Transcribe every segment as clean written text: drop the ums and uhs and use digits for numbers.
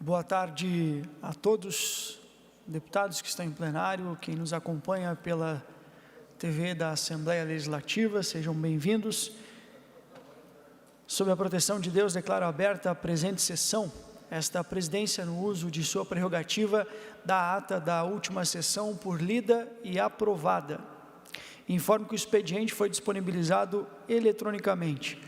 Boa tarde a todos, deputados que estão em plenário, quem nos acompanha pela TV da Assembleia Legislativa, sejam bem-vindos. Sob a proteção de Deus, declaro aberta a presente sessão. Esta presidência, no uso de sua prerrogativa, dá ata da última sessão por lida e aprovada. Informo que o expediente foi disponibilizado eletronicamente.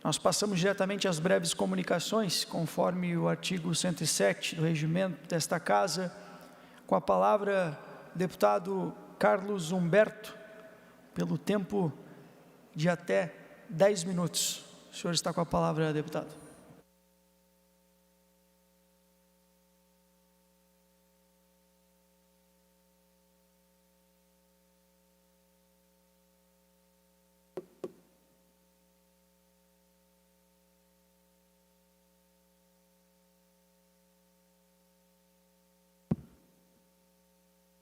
Nós passamos diretamente às breves comunicações, conforme o artigo 107 do regimento desta Casa. Com a palavra, deputado Carlos Humberto, pelo tempo de até 10 minutos. O senhor está com a palavra, deputado.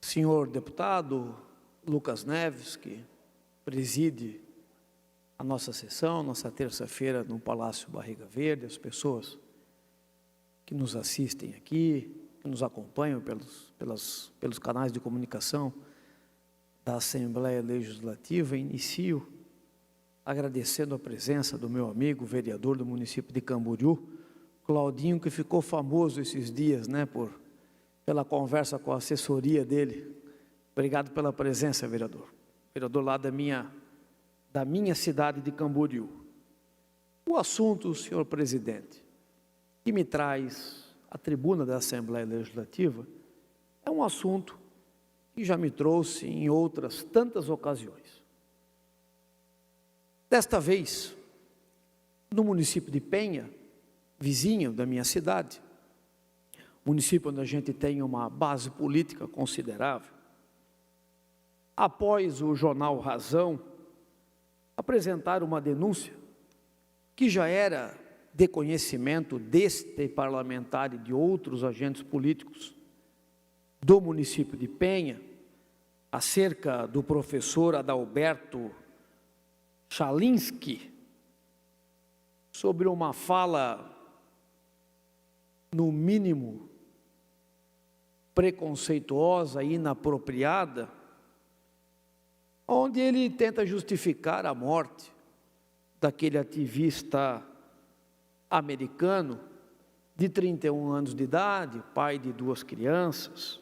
Senhor deputado Lucas Neves, que preside a nossa sessão, nossa terça-feira no Palácio Barriga Verde, as pessoas que nos assistem aqui, que nos acompanham pelos canais de comunicação da Assembleia Legislativa, inicio agradecendo a presença do meu amigo, vereador do município de Camboriú, Claudinho, que ficou famoso esses dias, pela conversa com a assessoria dele. Obrigado pela presença, vereador. Vereador lá da minha cidade de Camboriú. O assunto, senhor presidente, que me traz à tribuna da Assembleia Legislativa, é um assunto que já me trouxe em outras tantas ocasiões. Desta vez, no município de Penha, vizinho da minha cidade, município onde a gente tem uma base política considerável, após o jornal Razão apresentar uma denúncia que já era de conhecimento deste parlamentar e de outros agentes políticos do município de Penha, acerca do professor Adalberto Chalinski, sobre uma fala, no mínimo, preconceituosa e inapropriada, onde ele tenta justificar a morte daquele ativista americano de 31 anos de idade, pai de 2 crianças,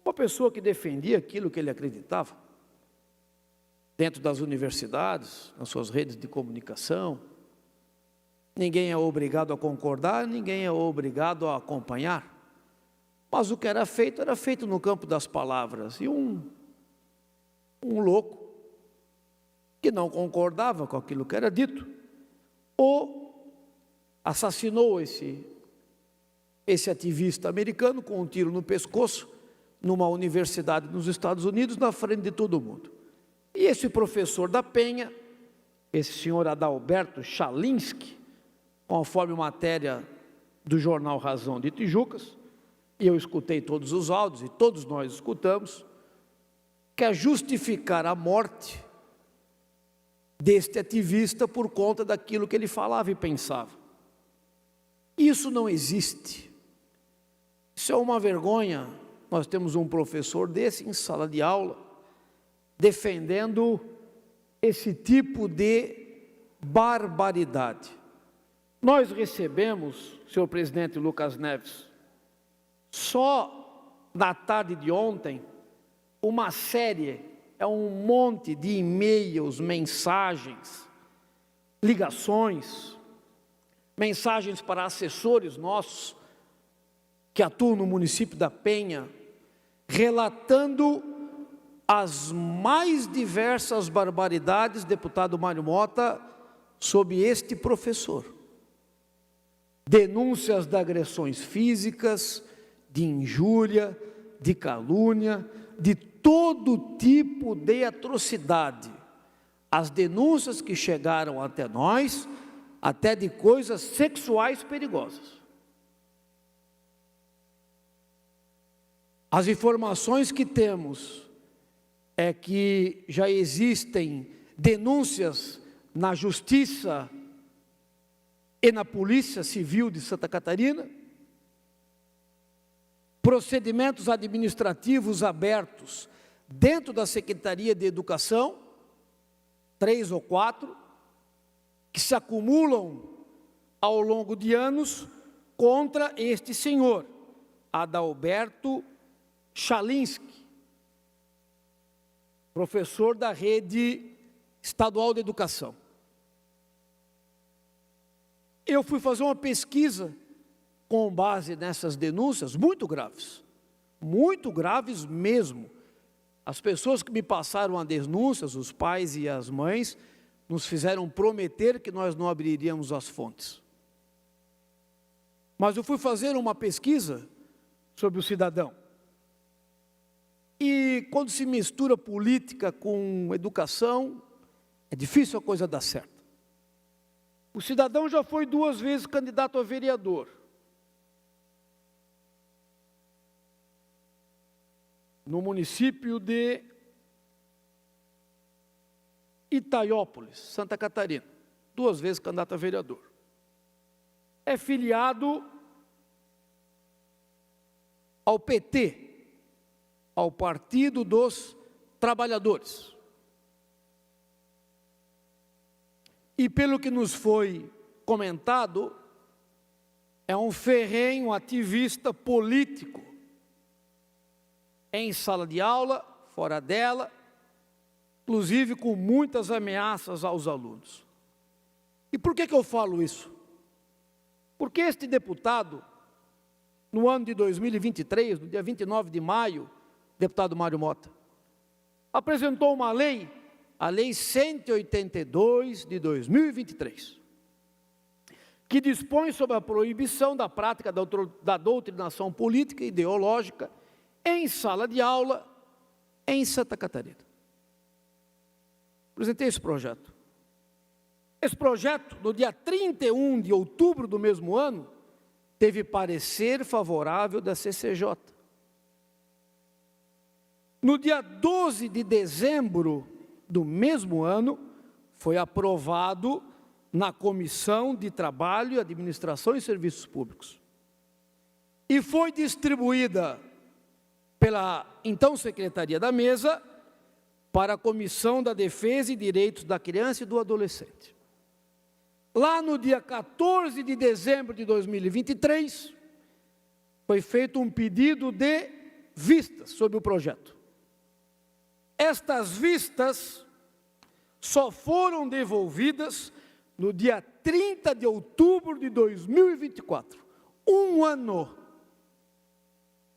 uma pessoa que defendia aquilo que ele acreditava, dentro das universidades, nas suas redes de comunicação. Ninguém é obrigado a concordar, ninguém é obrigado a acompanhar. Mas o que era feito no campo das palavras. E um louco, que não concordava com aquilo que era dito, assassinou esse ativista americano com um tiro no pescoço, numa universidade nos Estados Unidos, na frente de todo mundo. E esse professor da Penha, esse senhor Adalberto Chalinski, conforme matéria do jornal Razão de Tijucas, e eu escutei todos os áudios, e todos nós escutamos, quer justificar a morte deste ativista por conta daquilo que ele falava e pensava. Isso não existe. Isso é uma vergonha. Nós temos um professor desse em sala de aula, defendendo esse tipo de barbaridade. Nós recebemos, senhor presidente Lucas Neves, só na tarde de ontem, uma série, um monte de e-mails, mensagens, ligações, mensagens para assessores nossos, que atuam no município da Penha, relatando as mais diversas barbaridades, deputado Mário Mota, sobre este professor. Denúncias de agressões físicas, de injúria, de calúnia, de todo tipo de atrocidade. As denúncias que chegaram até nós, até de coisas sexuais perigosas. As informações que temos é que já existem denúncias na Justiça e na Polícia Civil de Santa Catarina, procedimentos administrativos abertos dentro da Secretaria de Educação, 3 ou 4, que se acumulam ao longo de anos contra este senhor, Adalberto Chalinski, professor da Rede Estadual de Educação. Eu fui fazer uma pesquisa com base nessas denúncias muito graves mesmo. As pessoas que me passaram as denúncias, os pais e as mães, nos fizeram prometer que nós não abriríamos as fontes. Mas eu fui fazer uma pesquisa sobre o cidadão. E quando se mistura política com educação, é difícil a coisa dar certo. O cidadão já foi 2 vezes candidato a vereador. No município de Itaiópolis, Santa Catarina. 2 vezes candidato a vereador. É filiado ao PT, ao Partido dos Trabalhadores. E pelo que nos foi comentado, é um ferrenho ativista político, em sala de aula, fora dela, inclusive com muitas ameaças aos alunos. E por que eu falo isso? Porque este deputado, no ano de 2023, no dia 29 de maio, deputado Mário Mota, apresentou uma lei, a Lei 182 de 2023, que dispõe sobre a proibição da prática da doutrinação política e ideológica em sala de aula em Santa Catarina. Apresentei esse projeto. Esse projeto, no dia 31 de outubro do mesmo ano, teve parecer favorável da CCJ. No dia 12 de dezembro do mesmo ano, foi aprovado na Comissão de Trabalho, Administração e Serviços Públicos. E foi distribuída pela então Secretaria da Mesa para a Comissão da Defesa e Direitos da Criança e do Adolescente. Lá no dia 14 de dezembro de 2023, foi feito um pedido de vistas sobre o projeto. Estas vistas só foram devolvidas no dia 30 de outubro de 2024. 1 ano.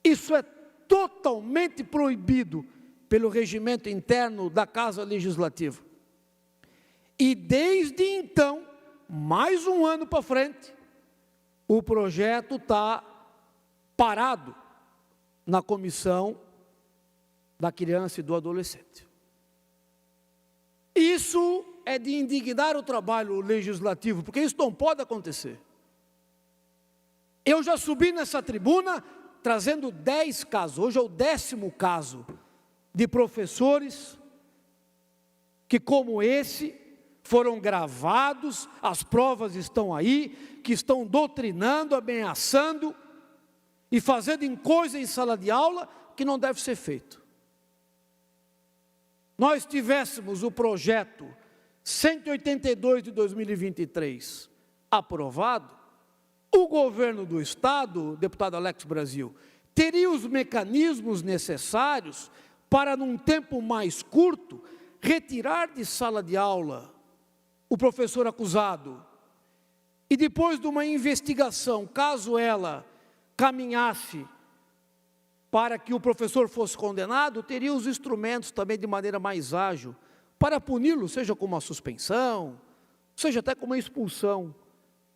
Isso é totalmente proibido pelo regimento interno da Casa Legislativa. E desde então, mais 1 ano para frente, o projeto está parado na Comissão da Criança e do Adolescente. Isso é de indignar o trabalho legislativo, porque isso não pode acontecer. Eu já subi nessa tribuna trazendo 10 casos, hoje é o 10º caso, de professores que, como esse, foram gravados, as provas estão aí, que estão doutrinando, ameaçando e fazendo coisa em sala de aula que não deve ser feito. Nós tivéssemos o projeto 182 de 2023 aprovado, o governo do Estado, deputado Alex Brasil, teria os mecanismos necessários para, num tempo mais curto, retirar de sala de aula o professor acusado. E depois de uma investigação, caso ela caminhasse para que o professor fosse condenado, teria os instrumentos também de maneira mais ágil para puni-lo, seja com uma suspensão, seja até com uma expulsão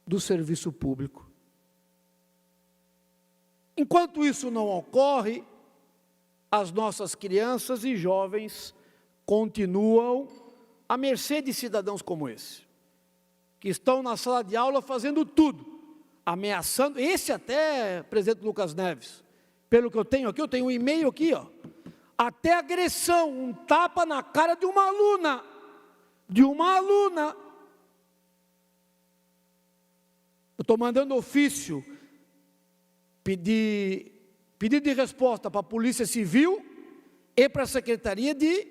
do serviço público. Enquanto isso não ocorre, as nossas crianças e jovens continuam à mercê de cidadãos como esse, que estão na sala de aula fazendo tudo, ameaçando, esse até, presidente Lucas Neves, pelo que eu tenho aqui, eu tenho um e-mail aqui, ó, até agressão, um tapa na cara de uma aluna, Eu estou mandando ofício, pedir Pedido de resposta para a Polícia Civil e para a Secretaria de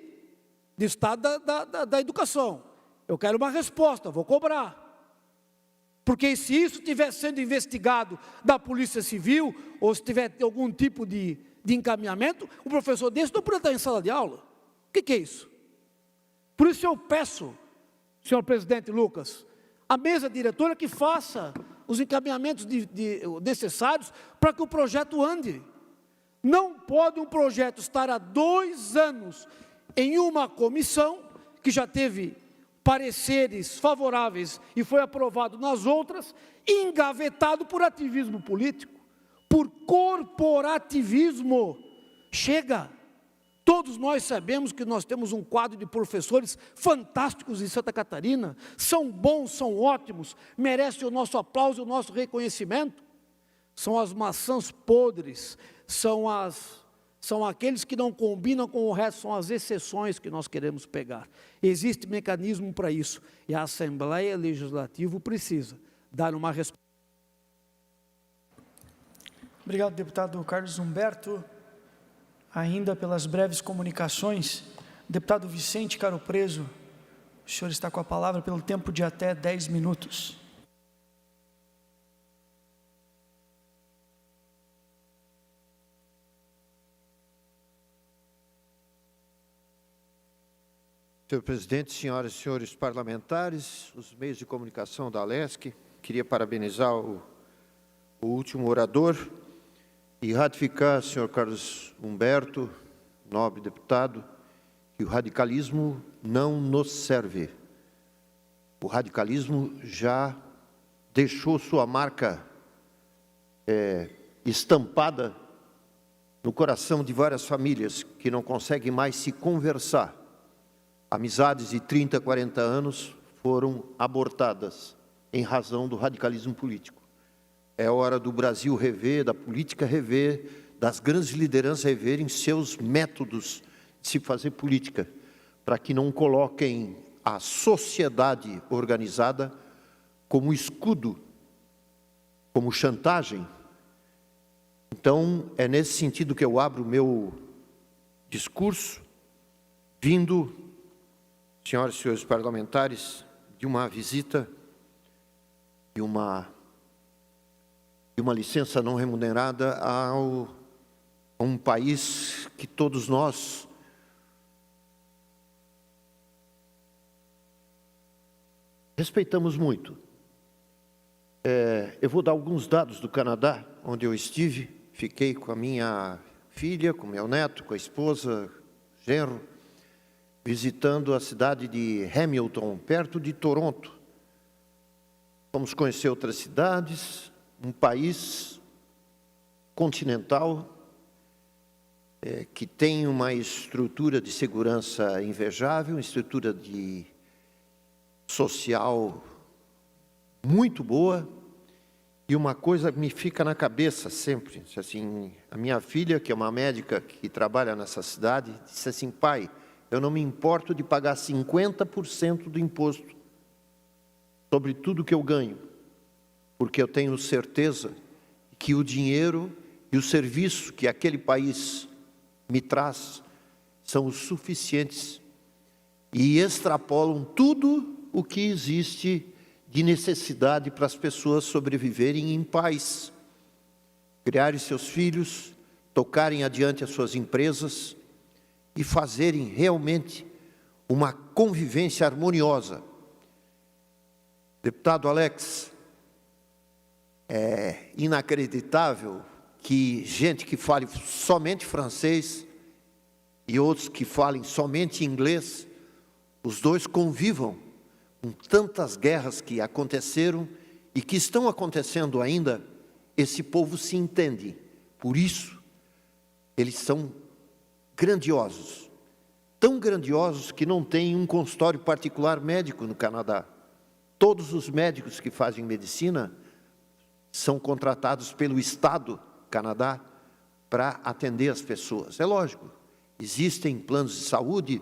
Estado da Educação. Eu quero uma resposta, vou cobrar. Porque se isso estiver sendo investigado da Polícia Civil, ou se tiver algum tipo de encaminhamento, um professor desse não pode estar em sala de aula. O que é isso? Por isso eu peço, senhor presidente Lucas, a mesa diretora que faça os encaminhamentos necessários para que o projeto ande. Não pode um projeto estar há 2 anos em uma comissão, que já teve pareceres favoráveis e foi aprovado nas outras, engavetado por ativismo político, por corporativismo. Chega! Todos nós sabemos que nós temos um quadro de professores fantásticos em Santa Catarina, são bons, são ótimos, merecem o nosso aplauso e o nosso reconhecimento. São as maçãs podres, são aqueles que não combinam com o resto, são as exceções que nós queremos pegar. Existe mecanismo para isso, e a Assembleia Legislativa precisa dar uma resposta. Obrigado, deputado Carlos Humberto. Ainda pelas breves comunicações, deputado Vicente Caro Preso, o senhor está com a palavra pelo tempo de até 10 minutos. Senhor presidente, senhoras e senhores parlamentares, os meios de comunicação da ALESC, queria parabenizar o último orador e ratificar, senhor Carlos Humberto, nobre deputado, que o radicalismo não nos serve. O radicalismo já deixou sua marca estampada no coração de várias famílias que não conseguem mais se conversar. Amizades de 30, 40 anos foram abortadas em razão do radicalismo político. É hora do Brasil rever, da política rever, das grandes lideranças reverem seus métodos de se fazer política, para que não coloquem a sociedade organizada como escudo, como chantagem. Então, é nesse sentido que eu abro o meu discurso, vindo, senhoras e senhores parlamentares, de uma visita, de uma licença não remunerada a um país que todos nós respeitamos muito. Eu vou dar alguns dados do Canadá, onde eu estive, fiquei com a minha filha, com meu neto, com a esposa, genro, visitando a cidade de Hamilton, perto de Toronto. Fomos conhecer outras cidades, um país continental, que tem uma estrutura de segurança invejável, uma estrutura social muito boa, e uma coisa me fica na cabeça sempre, assim, a minha filha, que é uma médica que trabalha nessa cidade, disse assim: pai, eu não me importo de pagar 50% do imposto sobre tudo que eu ganho, porque eu tenho certeza que o dinheiro e o serviço que aquele país me traz são os suficientes e extrapolam tudo o que existe de necessidade para as pessoas sobreviverem em paz, criarem seus filhos, tocarem adiante as suas empresas e fazerem realmente uma convivência harmoniosa. Deputado Alex, é inacreditável que gente que fale somente francês e outros que falem somente inglês, os dois convivam com tantas guerras que aconteceram e que estão acontecendo ainda. Esse povo se entende, por isso eles são grandiosos, tão grandiosos que não tem um consultório particular médico no Canadá. Todos os médicos que fazem medicina são contratados pelo Estado Canadá para atender as pessoas. É lógico, existem planos de saúde,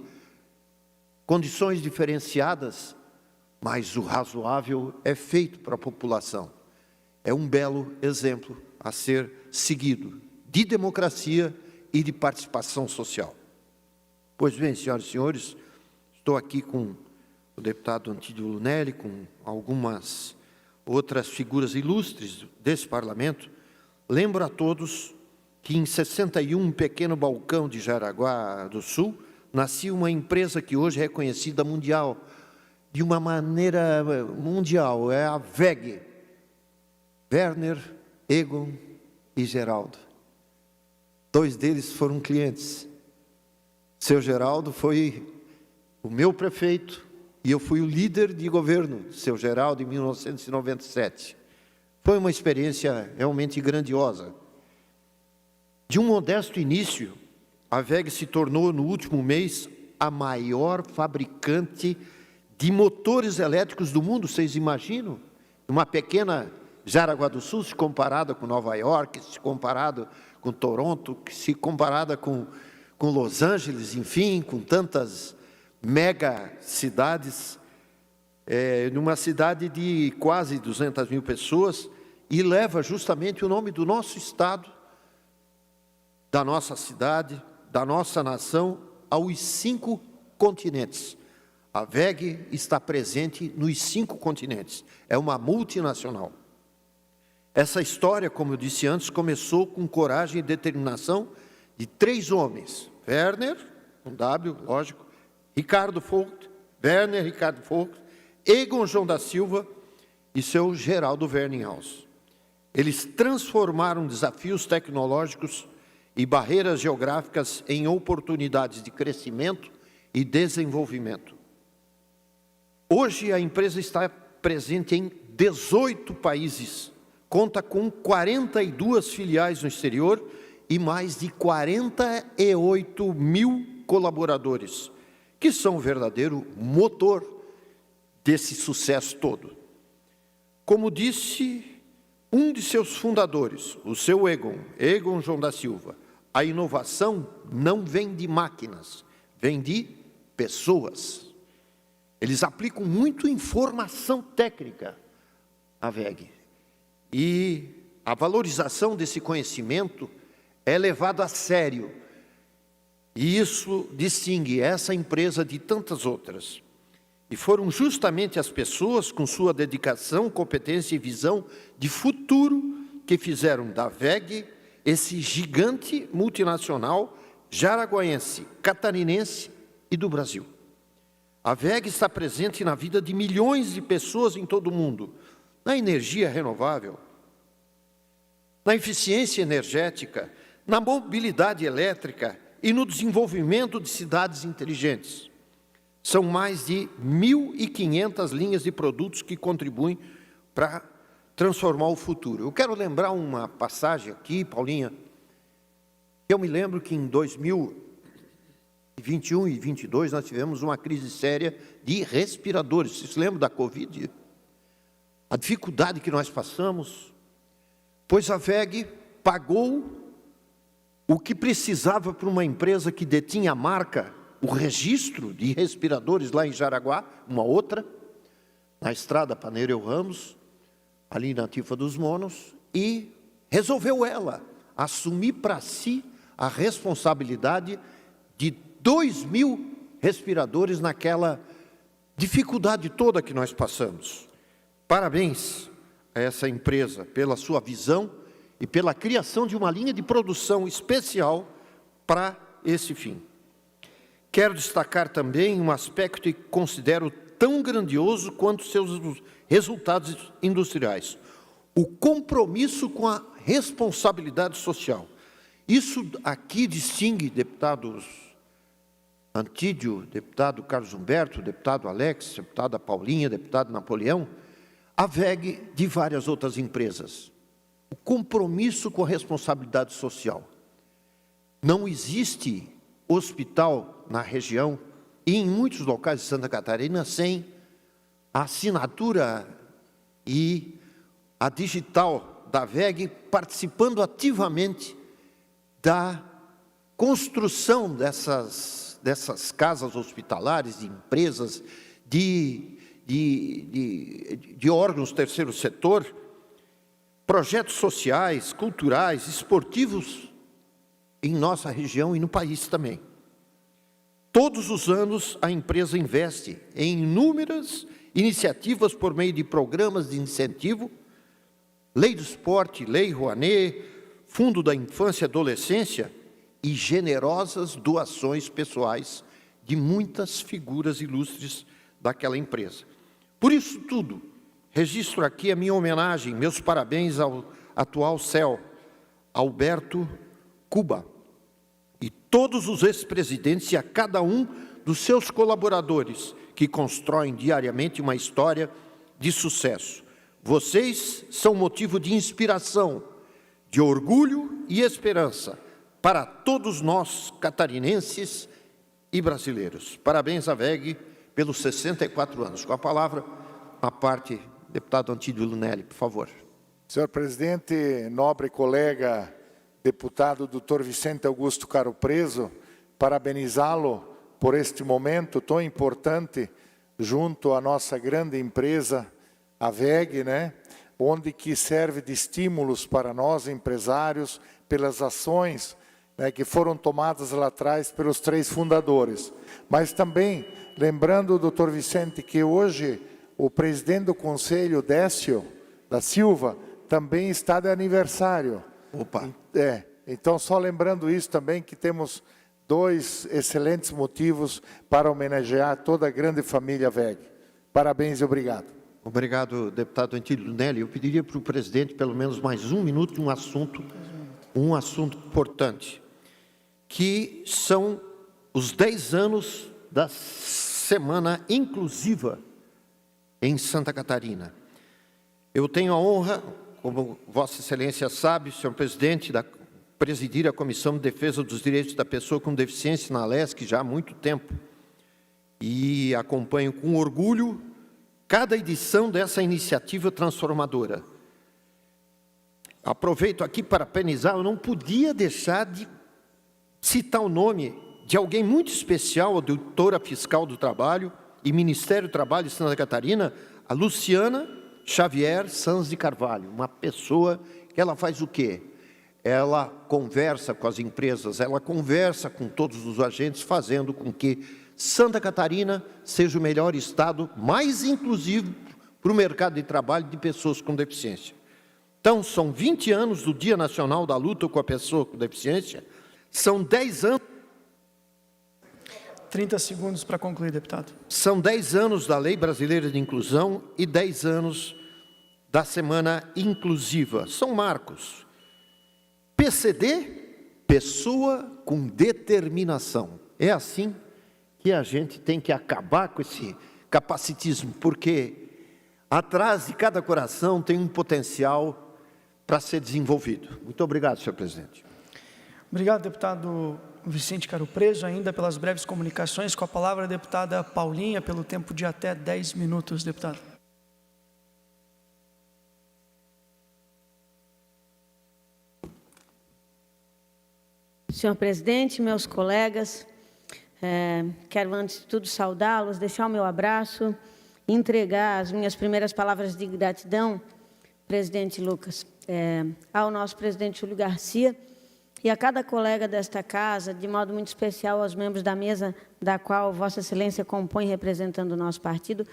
condições diferenciadas, mas o razoável é feito para a população. É um belo exemplo a ser seguido de democracia e de participação social. Pois bem, senhoras e senhores, estou aqui com o deputado Antídio Lunelli, com algumas outras figuras ilustres desse parlamento. Lembro a todos que em 61, um pequeno balcão de Jaraguá do Sul, nascia uma empresa que hoje é reconhecida mundial, de uma maneira mundial, é a WEG. Werner, Egon e Geraldo. 2 deles foram clientes. Seu Geraldo foi o meu prefeito e eu fui o líder de governo do seu Geraldo em 1997. Foi uma experiência realmente grandiosa. De um modesto início, a WEG se tornou, no último mês, a maior fabricante de motores elétricos do mundo. Vocês imaginam? Uma pequena Jaraguá do Sul, se comparada com Nova York, se comparada com Toronto, se comparada com Los Angeles, enfim, com tantas mega cidades, numa cidade de quase 200 mil pessoas, e leva justamente o nome do nosso estado, da nossa cidade, da nossa nação, aos 5 continentes. A WEG está presente nos 5 continentes. É uma multinacional. Essa história, como eu disse antes, começou com coragem e determinação de 3 homens. Werner, com W, lógico, Ricardo Vogt, Werner Ricardo Vogt, Egon João da Silva e seu Geraldo Werninghaus. Eles transformaram desafios tecnológicos e barreiras geográficas em oportunidades de crescimento e desenvolvimento. Hoje a empresa está presente em 18 países, conta com 42 filiais no exterior e mais de 48 mil colaboradores, que são o verdadeiro motor desse sucesso todo. Como disse um de seus fundadores, o seu Egon João da Silva, a inovação não vem de máquinas, vem de pessoas. Eles aplicam muito informação técnica à WEG. E a valorização desse conhecimento é levado a sério. E isso distingue essa empresa de tantas outras. E foram justamente as pessoas com sua dedicação, competência e visão de futuro que fizeram da WEG esse gigante multinacional jaraguaense, catarinense e do Brasil. A WEG está presente na vida de milhões de pessoas em todo o mundo, na energia renovável, na eficiência energética, na mobilidade elétrica e no desenvolvimento de cidades inteligentes. São mais de 1.500 linhas de produtos que contribuem para transformar o futuro. Eu quero lembrar uma passagem aqui, Paulinha. Eu me lembro que em 2021 e 2022 nós tivemos uma crise séria de respiradores. Vocês se lembram da Covid? A dificuldade que nós passamos, pois a WEG pagou o que precisava para uma empresa que detinha a marca, o registro de respiradores lá em Jaraguá, uma outra, na estrada Paneireu Ramos, ali na Tifa dos Monos, e resolveu ela assumir para si a responsabilidade de 2.000 respiradores naquela dificuldade toda que nós passamos. Parabéns a essa empresa pela sua visão e pela criação de uma linha de produção especial para esse fim. Quero destacar também um aspecto que considero tão grandioso quanto seus resultados industriais: o compromisso com a responsabilidade social. Isso aqui distingue deputados Antídio, deputado Carlos Humberto, deputado Alex, deputada Paulinha, deputado Napoleão, a WEG de várias outras empresas. O compromisso com a responsabilidade social. Não existe hospital na região e em muitos locais de Santa Catarina sem a assinatura e a digital da WEG participando ativamente da construção dessas casas hospitalares, de empresas, de órgãos do terceiro setor, projetos sociais, culturais, esportivos em nossa região e no país também. Todos os anos, a empresa investe em inúmeras iniciativas por meio de programas de incentivo, Lei do Esporte, Lei Rouanet, Fundo da Infância e Adolescência e generosas doações pessoais de muitas figuras ilustres daquela empresa. Por isso tudo, registro aqui a minha homenagem, meus parabéns ao atual CEO, Alberto Cuba, e todos os ex-presidentes e a cada um dos seus colaboradores que constroem diariamente uma história de sucesso. Vocês são motivo de inspiração, de orgulho e esperança para todos nós catarinenses e brasileiros. Parabéns à WEG pelos 64 anos. Com a palavra, a parte, deputado Antídio Lunelli, por favor. Senhor presidente, nobre colega, deputado Dr. Vicente Augusto Caro Preso, parabenizá-lo por este momento tão importante junto à nossa grande empresa, a WEG, né? Onde que serve de estímulos para nós, empresários, pelas ações, né, que foram tomadas lá atrás pelos 3 fundadores. Mas também, lembrando, doutor Vicente, que hoje o presidente do Conselho, Décio da Silva, também está de aniversário. Opa! Então, só lembrando isso também, que temos 2 excelentes motivos para homenagear toda a grande família WEG. Parabéns e obrigado. Obrigado, deputado Antídio Lunelli. Eu pediria para o presidente pelo menos mais 1 minuto de um assunto importante, que são os 10 anos da Semana Inclusiva em Santa Catarina. Eu tenho a honra, como Vossa Excelência sabe, senhor presidente, de presidir a Comissão de Defesa dos Direitos da Pessoa com Deficiência na ALESC já há muito tempo. E acompanho com orgulho cada edição dessa iniciativa transformadora. Aproveito aqui para parabenizar, eu não podia deixar de citar o nome de alguém muito especial, a doutora fiscal do Trabalho e Ministério do Trabalho de Santa Catarina, a Luciana Xavier Sanz de Carvalho, uma pessoa que ela faz o quê? Ela conversa com as empresas, ela conversa com todos os agentes, fazendo com que Santa Catarina seja o melhor estado, mais inclusivo para o mercado de trabalho de pessoas com deficiência. Então, são 20 anos do Dia Nacional da Luta com a Pessoa com Deficiência, são 10 anos... 30 segundos para concluir, deputado. São 10 anos da Lei Brasileira de Inclusão e 10 anos da Semana Inclusiva. São marcos. PCD, pessoa com determinação. É assim que a gente tem que acabar com esse capacitismo, porque atrás de cada coração tem um potencial para ser desenvolvido. Muito obrigado, senhor presidente. Obrigado, deputado Vicente Caro Preso, ainda pelas breves comunicações. Com a palavra, a deputada Paulinha, pelo tempo de até 10 minutos, deputado. Senhor presidente, meus colegas, quero antes de tudo saudá-los, deixar o meu abraço, entregar as minhas primeiras palavras de gratidão, presidente Lucas, ao nosso presidente Júlio Garcia e a cada colega desta casa, de modo muito especial aos membros da mesa da qual Vossa Excelência compõe representando o nosso partido,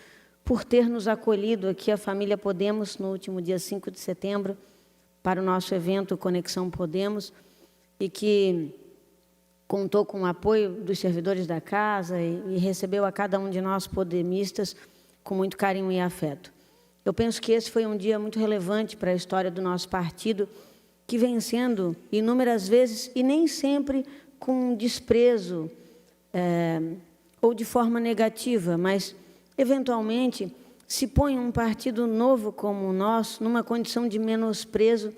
por ter nos acolhido aqui a família Podemos no último dia 5 de setembro para o nosso evento Conexão Podemos e que contou com o apoio dos servidores da casa e recebeu a cada um de nós podemistas com muito carinho e afeto. Eu penso que esse foi um dia muito relevante para a história do nosso partido, que vem sendo inúmeras vezes, e nem sempre com desprezo ou de forma negativa, mas, eventualmente, se põe um partido novo como o nosso, numa condição de menosprezo,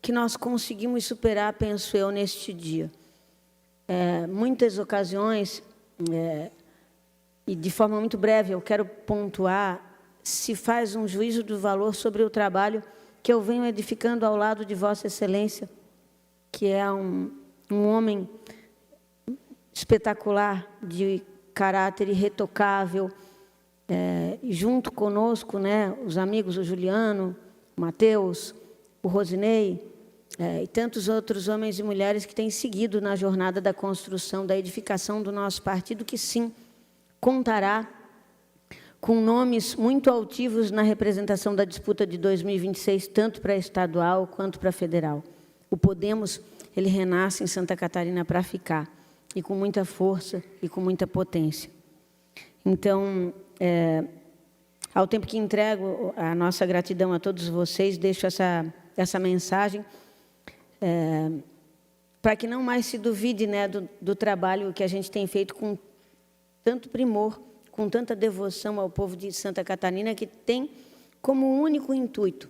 que nós conseguimos superar, penso eu, neste dia. Muitas ocasiões, e de forma muito breve, eu quero pontuar, se faz um juízo do valor sobre o trabalho que eu venho edificando ao lado de Vossa Excelência, que é um homem espetacular, de caráter irretocável, e junto conosco, né, os amigos, o Juliano, o Matheus, o Rosinei, e tantos outros homens e mulheres que têm seguido na jornada da construção, da edificação do nosso partido, que sim, contará com nomes muito altivos na representação da disputa de 2026, tanto para estadual quanto para federal. O Podemos, ele renasce em Santa Catarina para ficar, e com muita força e com muita potência. Então, ao tempo que entrego a nossa gratidão a todos vocês, deixo essa mensagem para que não mais se duvide, né, do trabalho que a gente tem feito com tanto primor, com tanta devoção ao povo de Santa Catarina, que tem como único intuito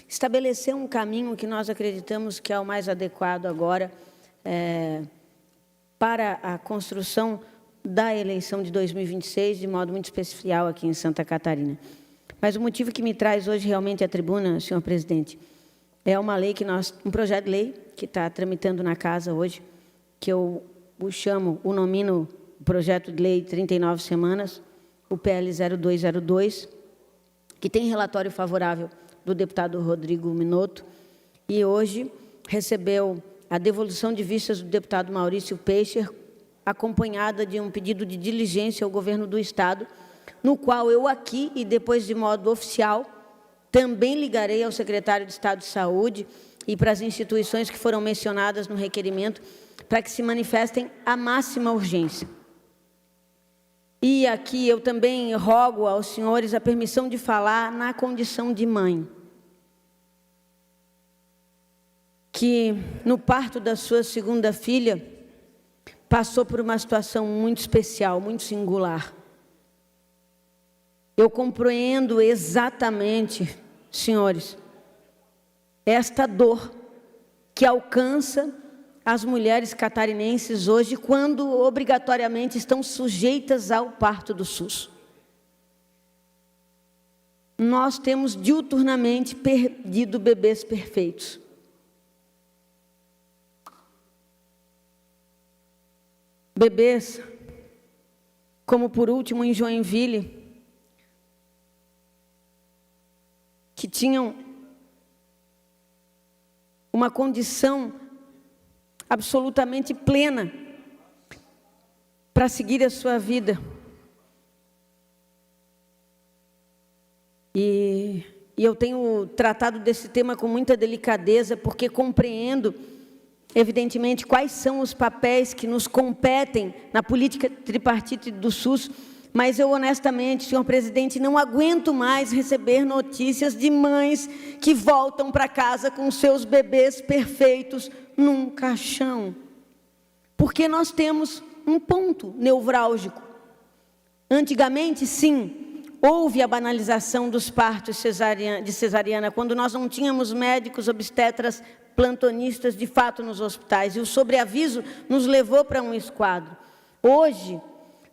estabelecer um caminho que nós acreditamos que é o mais adequado agora para a construção da eleição de 2026, de modo muito especial aqui em Santa Catarina. Mas o motivo que me traz hoje realmente à tribuna, senhor presidente, é uma lei um projeto de lei que está tramitando na casa hoje, que eu o nomino o projeto de lei 39 semanas, o PL 0202, que tem relatório favorável do deputado Rodrigo Minotto, e hoje recebeu a devolução de vistas do deputado Maurício Peixer, acompanhada de um pedido de diligência ao governo do Estado, no qual eu aqui, e depois de modo oficial, também ligarei ao secretário de Estado de Saúde e para as instituições que foram mencionadas no requerimento, para que se manifestem a máxima urgência. E aqui eu também rogo aos senhores a permissão de falar na condição de mãe, que no parto da sua segunda filha, passou por uma situação muito especial, muito singular. Eu compreendo exatamente, senhores, esta dor que alcança as mulheres catarinenses hoje, quando obrigatoriamente estão sujeitas ao parto do SUS. Nós temos diuturnamente perdido bebês perfeitos. Bebês, como por último em Joinville, que tinham uma condição absolutamente plena para seguir a sua vida. E eu tenho tratado desse tema com muita delicadeza, porque compreendo, evidentemente, quais são os papéis que nos competem na política tripartite do SUS, mas eu, honestamente, senhor presidente, não aguento mais receber notícias de mães que voltam para casa com seus bebês perfeitos num caixão. Porque nós temos um ponto nevrálgico. Antigamente, sim, houve a banalização dos partos de cesariana, quando nós não tínhamos médicos obstetras plantonistas de fato nos hospitais, e o sobreaviso nos levou para um esquadro. Hoje,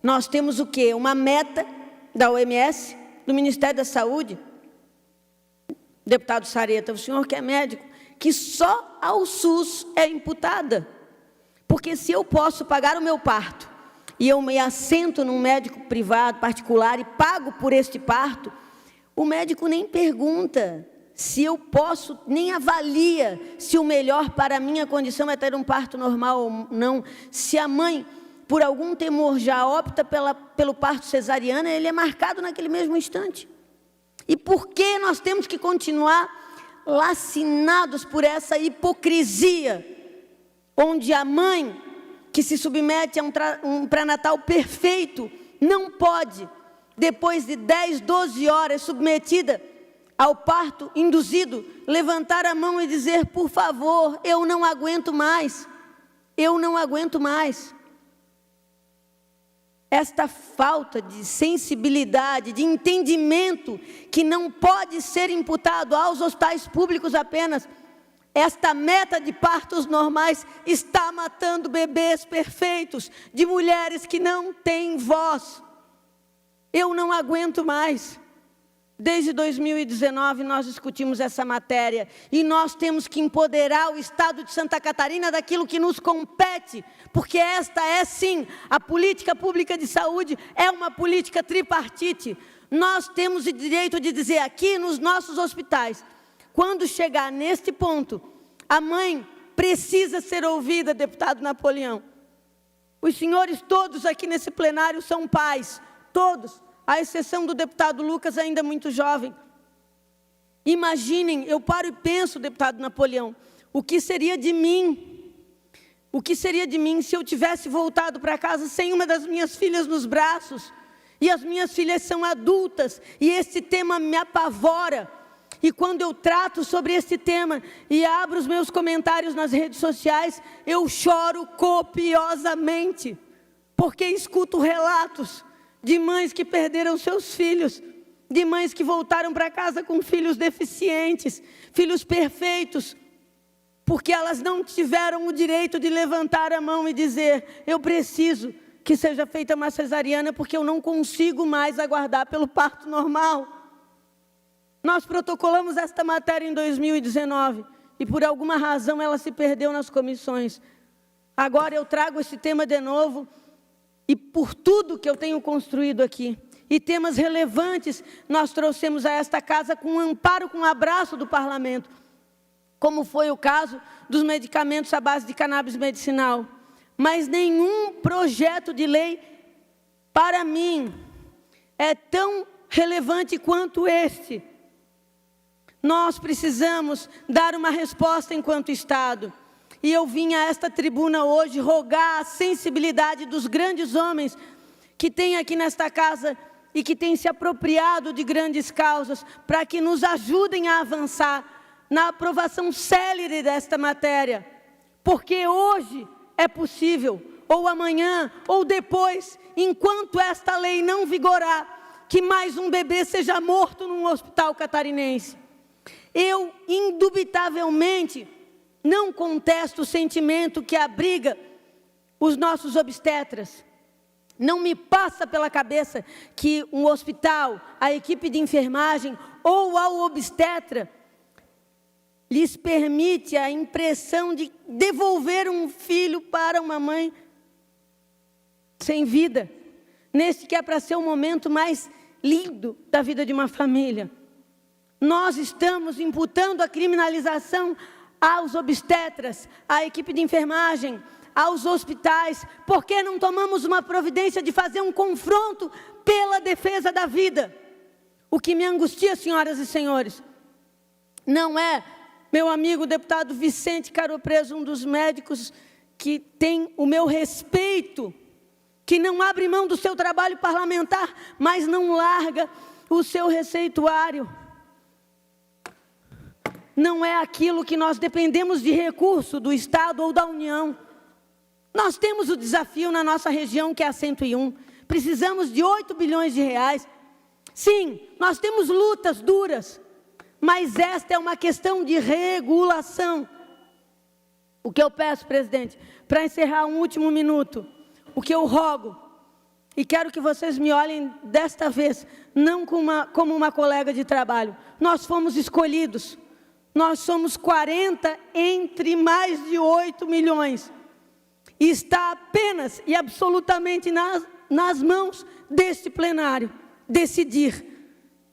nós temos o quê? Uma meta da OMS, do Ministério da Saúde. Deputado Sareta, o senhor que é médico, que só ao SUS é imputada. Porque se eu posso pagar o meu parto, e eu me assento num médico privado, particular, e pago por este parto, o médico nem pergunta se eu posso, nem avalia se o melhor para a minha condição é ter um parto normal ou não. Se a mãe, por algum temor, já opta pelo parto cesariana, ele é marcado naquele mesmo instante. E por que nós temos que continuar lacinados por essa hipocrisia, onde a mãe que se submete a um pré-natal perfeito não pode, depois de 10, 12 horas submetida ao parto induzido, levantar a mão e dizer, por favor, eu não aguento mais, eu não aguento mais. Esta falta de sensibilidade, de entendimento, que não pode ser imputado aos hospitais públicos apenas, esta meta de partos normais está matando bebês perfeitos, de mulheres que não têm voz. Eu não aguento mais. Desde 2019 nós discutimos essa matéria e nós temos que empoderar o Estado de Santa Catarina daquilo que nos compete, porque esta é sim, a política pública de saúde é uma política tripartite. Nós temos o direito de dizer aqui nos nossos hospitais, quando chegar neste ponto, a mãe precisa ser ouvida, deputado Napoleão. Os senhores todos aqui nesse plenário são pais, todos, à exceção do deputado Lucas, ainda muito jovem. Imaginem, eu paro e penso, deputado Napoleão, o que seria de mim? O que seria de mim se eu tivesse voltado para casa sem uma das minhas filhas nos braços? E as minhas filhas são adultas, e esse tema me apavora. E quando eu trato sobre esse tema e abro os meus comentários nas redes sociais, eu choro copiosamente, porque escuto relatos de mães que perderam seus filhos, de mães que voltaram para casa com filhos deficientes, filhos perfeitos, porque elas não tiveram o direito de levantar a mão e dizer: eu preciso que seja feita uma cesariana, porque eu não consigo mais aguardar pelo parto normal. Nós protocolamos esta matéria em 2019, e por alguma razão ela se perdeu nas comissões. Agora eu trago esse tema de novo, e por tudo que eu tenho construído aqui, e temas relevantes, nós trouxemos a esta casa com um amparo, com um abraço do parlamento, como foi o caso dos medicamentos à base de cannabis medicinal. Mas nenhum projeto de lei, para mim, é tão relevante quanto este. Nós precisamos dar uma resposta enquanto Estado. E eu vim a esta tribuna hoje rogar a sensibilidade dos grandes homens que tem aqui nesta casa e que têm se apropriado de grandes causas, para que nos ajudem a avançar na aprovação célere desta matéria. Porque hoje é possível, ou amanhã, ou depois, enquanto esta lei não vigorar, que mais um bebê seja morto num hospital catarinense. Eu, indubitavelmente, não contesto o sentimento que abriga os nossos obstetras. Não me passa pela cabeça que um hospital, a equipe de enfermagem ou ao obstetra lhes permite a impressão de devolver um filho para uma mãe sem vida, nesse que é para ser o momento mais lindo da vida de uma família. Nós estamos imputando a criminalização aos obstetras, à equipe de enfermagem, aos hospitais. Por que não tomamos uma providência de fazer um confronto pela defesa da vida? O que me angustia, senhoras e senhores, não é meu amigo deputado Vicente Caropreso, um dos médicos que tem o meu respeito, que não abre mão do seu trabalho parlamentar, mas não larga o seu receituário. Não é aquilo que nós dependemos de recurso do Estado ou da União. Nós temos o desafio na nossa região, que é a 101. Precisamos de 8 bilhões de reais. Sim, nós temos lutas duras, mas esta é uma questão de regulação. O que eu peço, presidente, para encerrar um último minuto, o que eu rogo, e quero que vocês me olhem desta vez, não como uma colega de trabalho. Nós fomos escolhidos. Nós somos 40 entre mais de 8 milhões. E está apenas e absolutamente nas mãos deste plenário decidir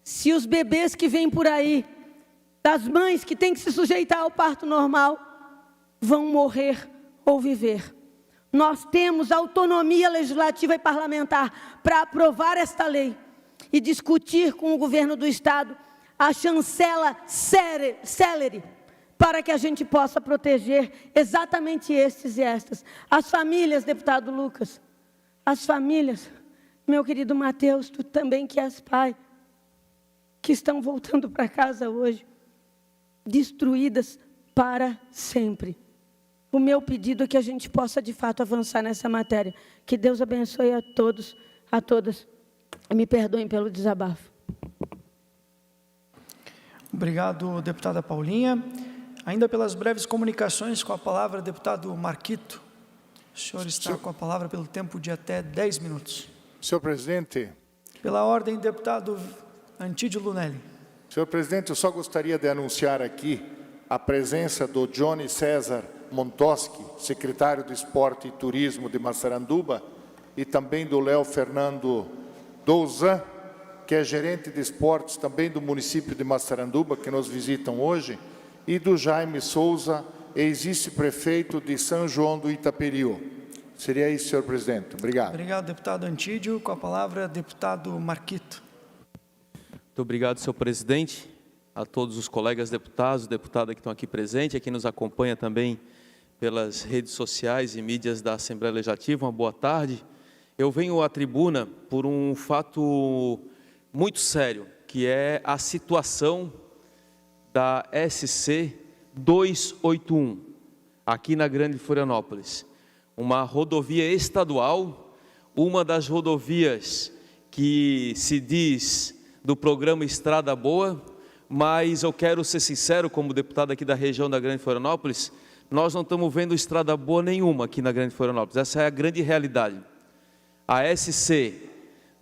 se os bebês que vêm por aí, das mães que têm que se sujeitar ao parto normal, vão morrer ou viver. Nós temos autonomia legislativa e parlamentar para aprovar esta lei e discutir com o governo do Estado a chancela célere, para que a gente possa proteger exatamente estes e estas. As famílias, deputado Lucas, as famílias, meu querido Mateus, tu também que és pai, que estão voltando para casa hoje, destruídas para sempre. O meu pedido é que a gente possa de fato avançar nessa matéria. Que Deus abençoe a todos, a todas. E me perdoem pelo desabafo. Obrigado, deputada Paulinha. Ainda pelas breves comunicações, com a palavra, deputado Marquito. O senhor está com a palavra pelo tempo de até 10 minutos. Senhor presidente. Pela ordem, deputado Antídio Lunelli. Senhor presidente, eu só gostaria de anunciar aqui a presença do Johnny César Montoski, secretário do Esporte e Turismo de Massaranduba, e também do Léo Fernando Douzan, que é gerente de esportes também do município de Massaranduba, que nos visitam hoje, e do Jaime Souza, ex-vice-prefeito de São João do Itaperiú. Seria isso, senhor presidente. Obrigado. Obrigado, deputado Antídio. Com a palavra, deputado Marquito. Muito obrigado, senhor presidente, a todos os colegas deputados, deputada que estão aqui presentes, a quem nos acompanha também pelas redes sociais e mídias da Assembleia Legislativa. Uma boa tarde. Eu venho à tribuna por um fato muito sério, que é a situação da SC 281, aqui na Grande Florianópolis. Uma rodovia estadual, uma das rodovias que se diz do programa Estrada Boa, mas eu quero ser sincero, como deputado aqui da região da Grande Florianópolis, nós não estamos vendo estrada boa nenhuma aqui na Grande Florianópolis. Essa é a grande realidade. A SC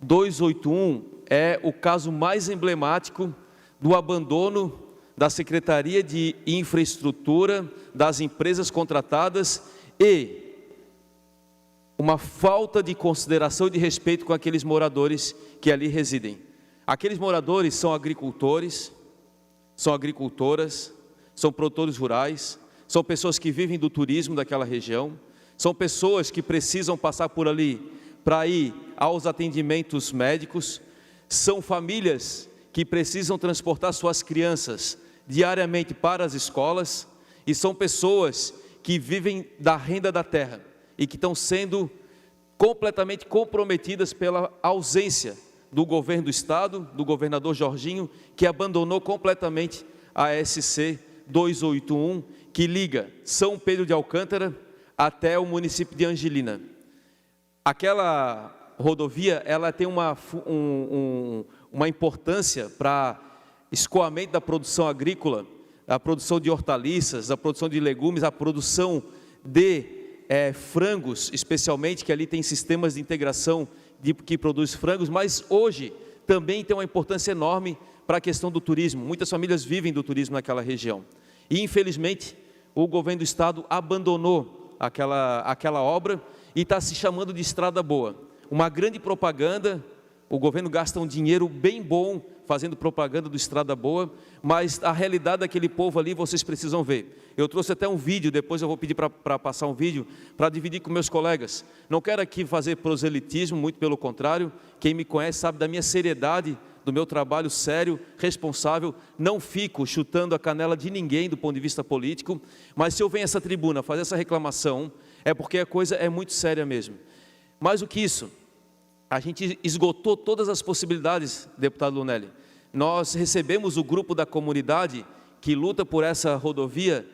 281 é o caso mais emblemático do abandono da Secretaria de Infraestrutura, das empresas contratadas e uma falta de consideração e de respeito com aqueles moradores que ali residem. Aqueles moradores são agricultores, são agricultoras, são produtores rurais, são pessoas que vivem do turismo daquela região, são pessoas que precisam passar por ali para ir aos atendimentos médicos, são famílias que precisam transportar suas crianças diariamente para as escolas e são pessoas que vivem da renda da terra e que estão sendo completamente comprometidas pela ausência do governo do estado, do governador Jorginho, que abandonou completamente a SC 281, que liga São Pedro de Alcântara até o município de Angelina. Aquela rodovia, ela tem uma importância para escoamento da produção agrícola, a produção de hortaliças, a produção de legumes, a produção de frangos, especialmente, que ali tem sistemas de integração que produz frangos, mas hoje também tem uma importância enorme para a questão do turismo. Muitas famílias vivem do turismo naquela região. E, infelizmente, o governo do estado abandonou aquela obra e está se chamando de Estrada Boa. Uma grande propaganda, o governo gasta um dinheiro bem bom fazendo propaganda do Estrada Boa, mas a realidade daquele povo ali vocês precisam ver. Eu trouxe até um vídeo, depois eu vou pedir para passar um vídeo, para dividir com meus colegas. Não quero aqui fazer proselitismo, muito pelo contrário, quem me conhece sabe da minha seriedade, do meu trabalho sério, responsável, não fico chutando a canela de ninguém do ponto de vista político, mas se eu venho a essa tribuna fazer essa reclamação, é porque a coisa é muito séria mesmo. Mais do que isso, a gente esgotou todas as possibilidades, deputado Lunelli. Nós recebemos o grupo da comunidade que luta por essa rodovia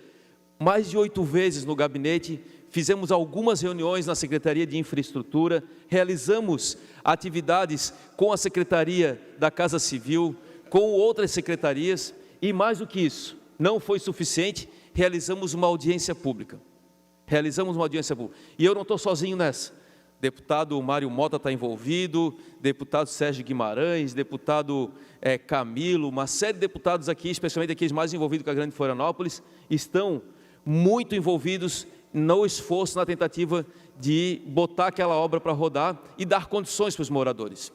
mais de 8 vezes no gabinete, fizemos algumas reuniões na Secretaria de Infraestrutura, realizamos atividades com a Secretaria da Casa Civil, com outras secretarias, e mais do que isso, não foi suficiente, realizamos uma audiência pública. E eu não estou sozinho nessa. Deputado Mário Mota está envolvido, deputado Sérgio Guimarães, deputado Camilo, uma série de deputados aqui, especialmente aqueles mais envolvidos com a Grande Florianópolis, estão muito envolvidos no esforço, na tentativa de botar aquela obra para rodar e dar condições para os moradores.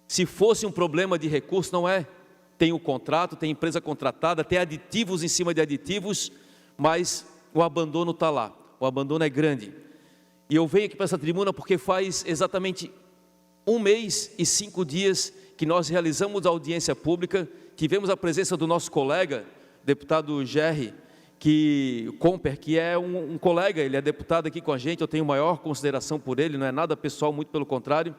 Se fosse um problema de recurso, não é. Tem o contrato, tem empresa contratada, tem aditivos em cima de aditivos, mas o abandono está lá, o abandono é grande. E eu venho aqui para essa tribuna porque faz exatamente 1 mês e 5 dias que nós realizamos a audiência pública, tivemos a presença do nosso colega, deputado Gerry Comper, que é um colega, ele é deputado aqui com a gente, eu tenho maior consideração por ele, não é nada pessoal, muito pelo contrário,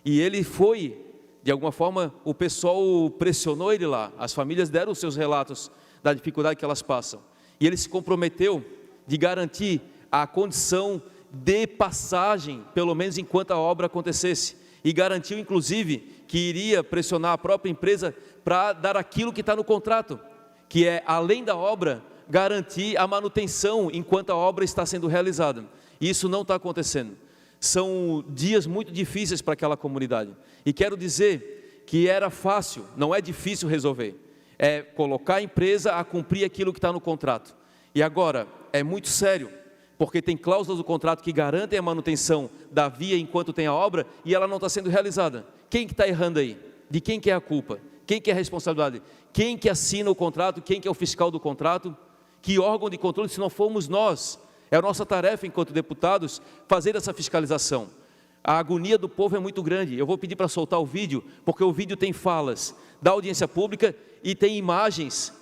e ele foi, de alguma forma, o pessoal pressionou ele lá, as famílias deram os seus relatos da dificuldade que elas passam, e ele se comprometeu de garantir a condição de passagem, pelo menos enquanto a obra acontecesse, e garantiu inclusive que iria pressionar a própria empresa para dar aquilo que está no contrato, que é, além da obra, garantir a manutenção enquanto a obra está sendo realizada. E isso não está acontecendo. São dias muito difíceis para aquela comunidade, e quero dizer que era fácil, não é difícil resolver, é colocar a empresa a cumprir aquilo que está no contrato, e agora é muito sério, porque tem cláusulas do contrato que garantem a manutenção da via enquanto tem a obra, e ela não está sendo realizada. Quem que está errando aí? de quem que é a culpa, quem que é a responsabilidade, quem que assina o contrato, quem que é o fiscal do contrato, que órgão de controle se não formos nós. É a nossa tarefa enquanto deputados fazer essa fiscalização. A agonia do povo é muito grande. Eu vou pedir para soltar o vídeo, porque o vídeo tem falas da audiência pública e tem imagens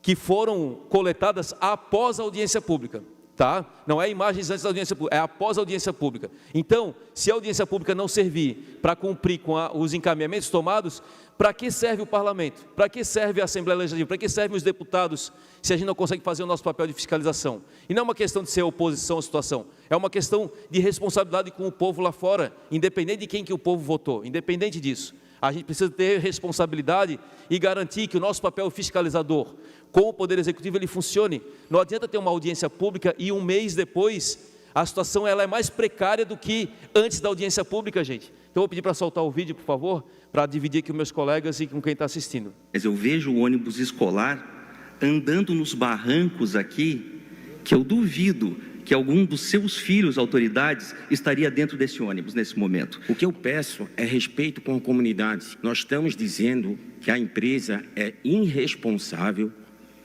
que foram coletadas após a audiência pública, tá? Não é imagens antes da audiência pública, é após a audiência pública. Então, se a audiência pública não servir para cumprir com os encaminhamentos tomados, para que serve o parlamento? Para que serve a Assembleia Legislativa? Para que servem os deputados se a gente não consegue fazer o nosso papel de fiscalização? E não é uma questão de ser oposição à situação, é uma questão de responsabilidade com o povo lá fora, independente de quem que o povo votou, independente disso. A gente precisa ter responsabilidade e garantir que o nosso papel fiscalizador com o Poder Executivo ele funcione. Não adianta ter uma audiência pública e um mês depois a situação ela é mais precária do que antes da audiência pública, gente. Então eu vou pedir para soltar o vídeo, por favor, para dividir aqui com meus colegas e com quem está assistindo. Mas eu vejo o ônibus escolar andando nos barrancos aqui, que eu duvido que algum dos seus filhos, autoridades, estaria dentro desse ônibus nesse momento. O que eu peço é respeito com a comunidade. Nós estamos dizendo que a empresa é irresponsável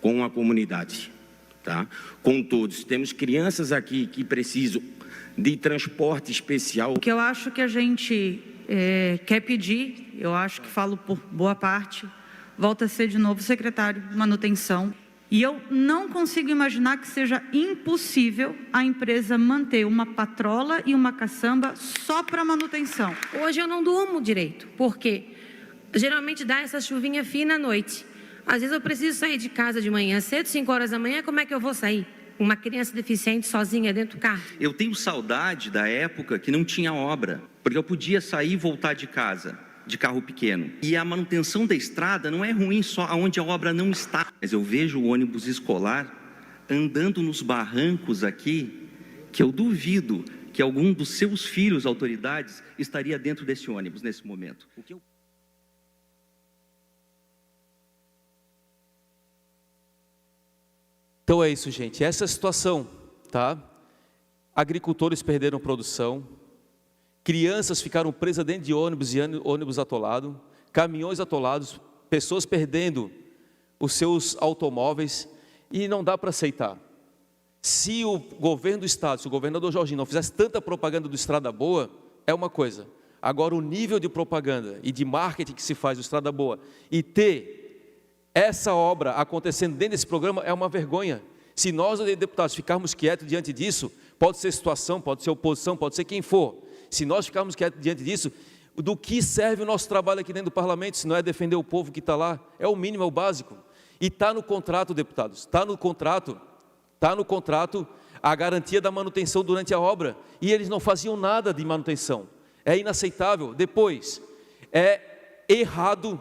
com a comunidade, tá? Com todos. Temos crianças aqui que precisam de transporte especial. O que eu acho que a gente quer pedir, eu acho que falo por boa parte, volta a ser de novo secretário de manutenção. E eu não consigo imaginar que seja impossível a empresa manter uma patrola e uma caçamba só para manutenção. Hoje eu não durmo direito, porque geralmente dá essa chuvinha fina à noite. Às vezes eu preciso sair de casa de manhã cedo, 5 horas da manhã, como é que eu vou sair? Uma criança deficiente sozinha dentro do carro. Eu tenho saudade da época que não tinha obra, porque eu podia sair e voltar de casa, de carro pequeno. E a manutenção da estrada não é ruim só onde a obra não está. Mas eu vejo o ônibus escolar andando nos barrancos aqui, que eu duvido que algum dos seus filhos, autoridades, estaria dentro desse ônibus nesse momento. Então é isso, gente. Essa é a situação, tá? Agricultores perderam produção, crianças ficaram presas dentro de ônibus e ônibus atolado, caminhões atolados, pessoas perdendo os seus automóveis e não dá para aceitar. Se o governo do estado, se o governador Jorginho não fizesse tanta propaganda do Estrada Boa, é uma coisa. Agora o nível de propaganda e de marketing que se faz do Estrada Boa e ter essa obra acontecendo dentro desse programa é uma vergonha. Se nós, deputados, ficarmos quietos diante disso, pode ser situação, pode ser oposição, pode ser quem for. Se nós ficarmos quietos diante disso, do que serve o nosso trabalho aqui dentro do parlamento, se não é defender o povo que está lá? É o mínimo, é o básico. E está no contrato, deputados, está no contrato a garantia da manutenção durante a obra. E eles não faziam nada de manutenção. É inaceitável. Depois, é errado,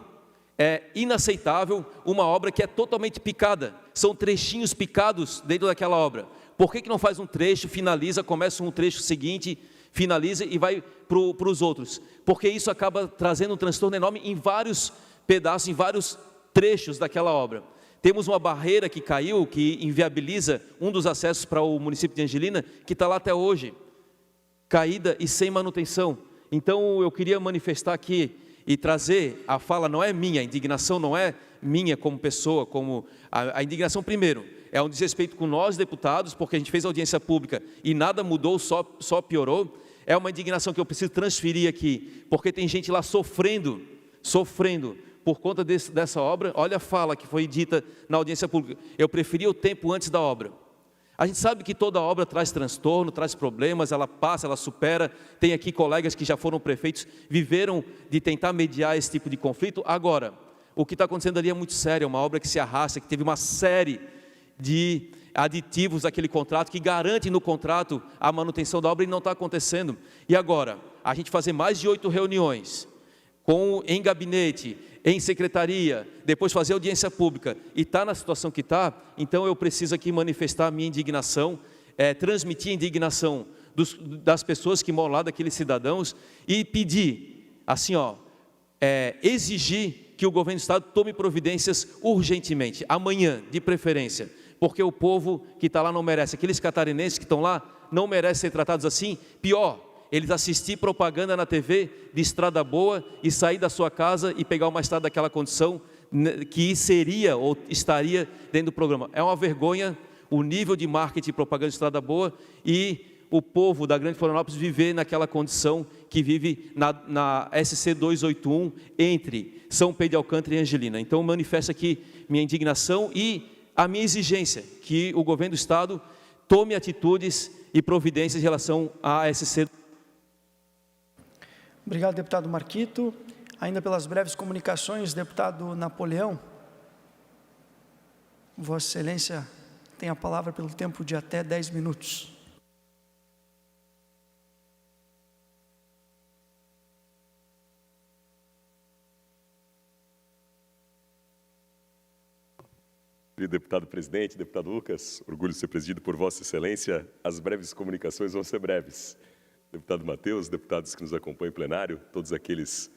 é inaceitável uma obra que é totalmente picada. São trechinhos picados dentro daquela obra. Por que não faz um trecho, finaliza, começa um trecho seguinte, finaliza e vai para os outros? Porque isso acaba trazendo um transtorno enorme em vários pedaços, em vários trechos daquela obra. Temos uma barreira que caiu, que inviabiliza um dos acessos para o município de Angelina, que está lá até hoje, caída e sem manutenção. Então eu queria manifestar aqui e trazer a fala, não é minha, a indignação não é minha como pessoa, como a indignação primeiro, é um desrespeito com nós deputados, porque a gente fez audiência pública e nada mudou, só piorou. É uma indignação que eu preciso transferir aqui, porque tem gente lá sofrendo por conta dessa obra. Olha a fala que foi dita na audiência pública, eu preferia o tempo antes da obra. A gente sabe que toda obra traz transtorno, traz problemas, ela passa, ela supera. Tem aqui colegas que já foram prefeitos, viveram de tentar mediar esse tipo de conflito. Agora, o que está acontecendo ali é muito sério, é uma obra que se arrasta, que teve uma série de aditivos daquele contrato, que garante no contrato a manutenção da obra e não está acontecendo. E agora, a gente fazer mais de 8 reuniões, em gabinete, em secretaria, depois fazer audiência pública e está na situação que está, então eu preciso aqui manifestar a minha indignação, transmitir a indignação das pessoas que moram lá, daqueles cidadãos, e pedir, assim, exigir que o governo do estado tome providências urgentemente, amanhã, de preferência, porque o povo que está lá não merece, aqueles catarinenses que estão lá não merecem ser tratados assim. Pior, eles assistir propaganda na TV de estrada boa e sair da sua casa e pegar uma estrada daquela condição que seria ou estaria dentro do programa. É uma vergonha o nível de marketing e propaganda de estrada boa e o povo da Grande Florianópolis viver naquela condição que vive na SC 281 entre São Pedro de Alcântara e Angelina. Então, manifesto aqui minha indignação e a minha exigência que o governo do Estado tome atitudes e providências em relação à SC. Obrigado, deputado Marquito. Ainda pelas breves comunicações, deputado Napoleão, Vossa Excelência tem a palavra pelo tempo de até 10 minutos. Deputado presidente, deputado Lucas, orgulho de ser presidido por Vossa Excelência. As breves comunicações vão ser breves. Deputado Matheus, deputados que nos acompanham em plenário, todos aqueles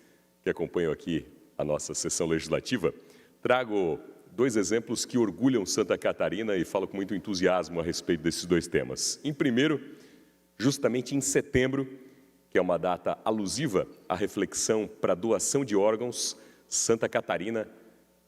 que acompanham aqui a nossa sessão legislativa, trago 2 exemplos que orgulham Santa Catarina e falo com muito entusiasmo a respeito desses 2 temas. Em primeiro, justamente em setembro, que é uma data alusiva à reflexão para doação de órgãos, Santa Catarina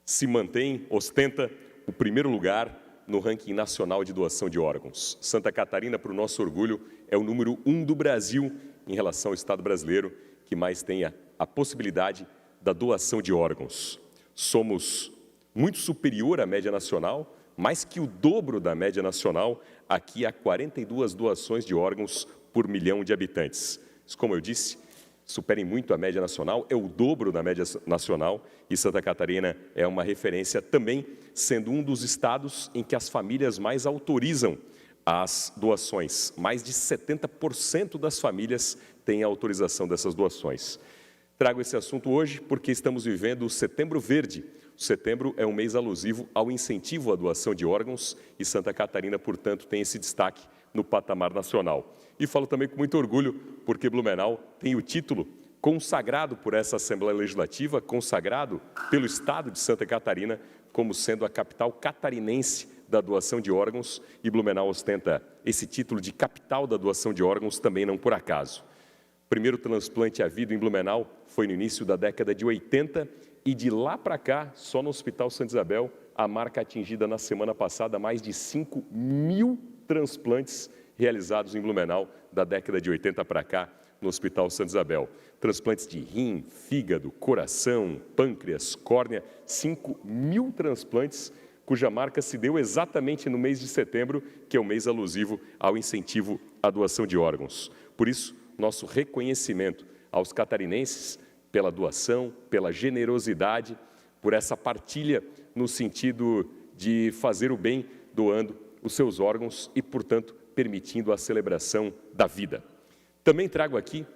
se mantém, ostenta o primeiro lugar no ranking nacional de doação de órgãos. Santa Catarina, para o nosso orgulho, é o número 1 do Brasil em relação ao Estado brasileiro que mais tenha a possibilidade da doação de órgãos. Somos muito superior à média nacional, mais que o dobro da média nacional. Aqui há 42 doações de órgãos por milhão de habitantes. Isso, como eu disse, superem muito a média nacional, é o dobro da média nacional e Santa Catarina é uma referência também, sendo um dos estados em que as famílias mais autorizam as doações. Mais de 70% das famílias têm a autorização dessas doações. Trago esse assunto hoje porque estamos vivendo o Setembro Verde. O setembro é um mês alusivo ao incentivo à doação de órgãos e Santa Catarina, portanto, tem esse destaque no patamar nacional. E falo também com muito orgulho porque Blumenau tem o título consagrado por essa Assembleia Legislativa, consagrado pelo Estado de Santa Catarina como sendo a capital catarinense da doação de órgãos e Blumenau ostenta esse título de capital da doação de órgãos também não por acaso. O primeiro transplante havido em Blumenau foi no início da década de 80 e de lá para cá, só no Hospital Santa Isabel, a marca atingida na semana passada, mais de 5.000 transplantes realizados em Blumenau da década de 80 para cá no Hospital Santa Isabel. Transplantes de rim, fígado, coração, pâncreas, córnea, 5.000 transplantes, cuja marca se deu exatamente no mês de setembro, que é o mês alusivo ao incentivo à doação de órgãos. Por isso, nosso reconhecimento aos catarinenses pela doação, pela generosidade, por essa partilha no sentido de fazer o bem doando os seus órgãos e, portanto, permitindo a celebração da vida. Também trago aqui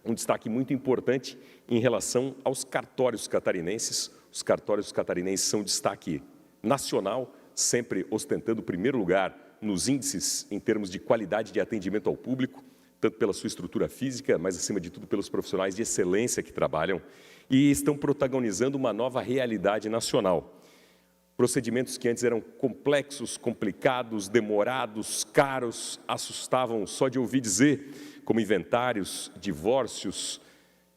um destaque muito importante em relação aos cartórios catarinenses. Os cartórios catarinenses são destaque nacional, sempre ostentando o primeiro lugar nos índices em termos de qualidade de atendimento ao público, tanto pela sua estrutura física, mas acima de tudo pelos profissionais de excelência que trabalham e estão protagonizando uma nova realidade nacional. Procedimentos que antes eram complexos, complicados, demorados, caros, assustavam só de ouvir dizer, como inventários, divórcios,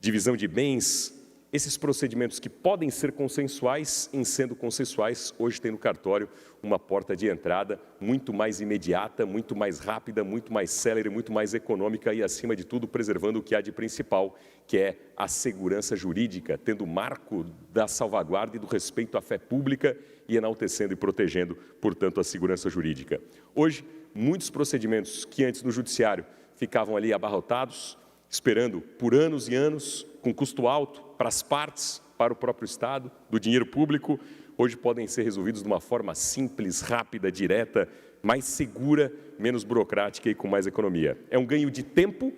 divisão de bens. Esses procedimentos que podem ser consensuais, em sendo consensuais, hoje tem no cartório uma porta de entrada muito mais imediata, muito mais rápida, muito mais célere, muito mais econômica e, acima de tudo, preservando o que há de principal, que é a segurança jurídica, tendo o marco da salvaguarda e do respeito à fé pública e enaltecendo e protegendo, portanto, a segurança jurídica. Hoje, muitos procedimentos que antes no judiciário ficavam ali abarrotados, esperando por anos e anos, com custo alto para as partes, para o próprio Estado, do dinheiro público, hoje podem ser resolvidos de uma forma simples, rápida, direta, mais segura, menos burocrática e com mais economia. É um ganho de tempo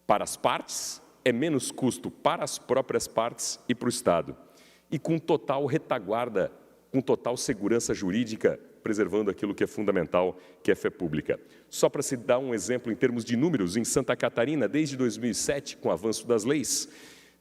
para as partes, é menos custo para as próprias partes e para o Estado. E com total retaguarda, com total segurança jurídica, preservando aquilo que é fundamental, que é a fé pública. Só para se dar um exemplo em termos de números, em Santa Catarina, desde 2007, com o avanço das leis,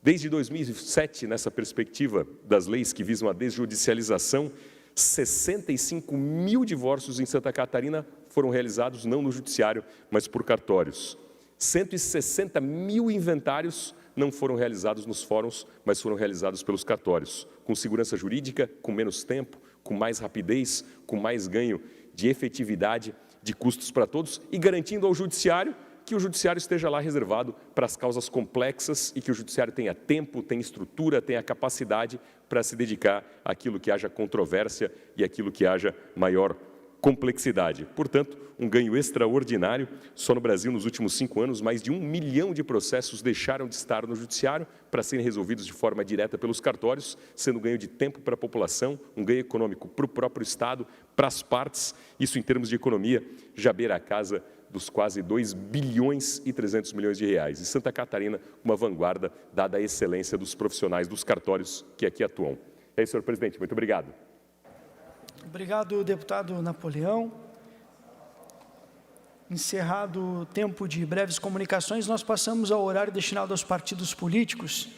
desde 2007, nessa perspectiva das leis que visam a desjudicialização, 65.000 divórcios em Santa Catarina foram realizados não no judiciário, mas por cartórios. 160 mil inventários não foram realizados nos fóruns, mas foram realizados pelos cartórios, com segurança jurídica, com menos tempo, com mais rapidez, com mais ganho de efetividade, de custos para todos e garantindo ao judiciário que o judiciário esteja lá reservado para as causas complexas e que o judiciário tenha tempo, tenha estrutura, tenha capacidade para se dedicar àquilo que haja controvérsia e àquilo que haja maior complexidade. Portanto, um ganho extraordinário. Só no Brasil, nos últimos 5 anos, mais de 1 milhão de processos deixaram de estar no judiciário para serem resolvidos de forma direta pelos cartórios, sendo um ganho de tempo para a população, um ganho econômico para o próprio Estado, para as partes. Isso, em termos de economia, já beira a casa dos quase 2 bilhões e 300 milhões de reais. E Santa Catarina, uma vanguarda, dada a excelência dos profissionais dos cartórios que aqui atuam. É isso, senhor presidente. Muito obrigado. Obrigado, deputado Napoleão. Encerrado o tempo de breves comunicações, nós passamos ao horário destinado aos partidos políticos.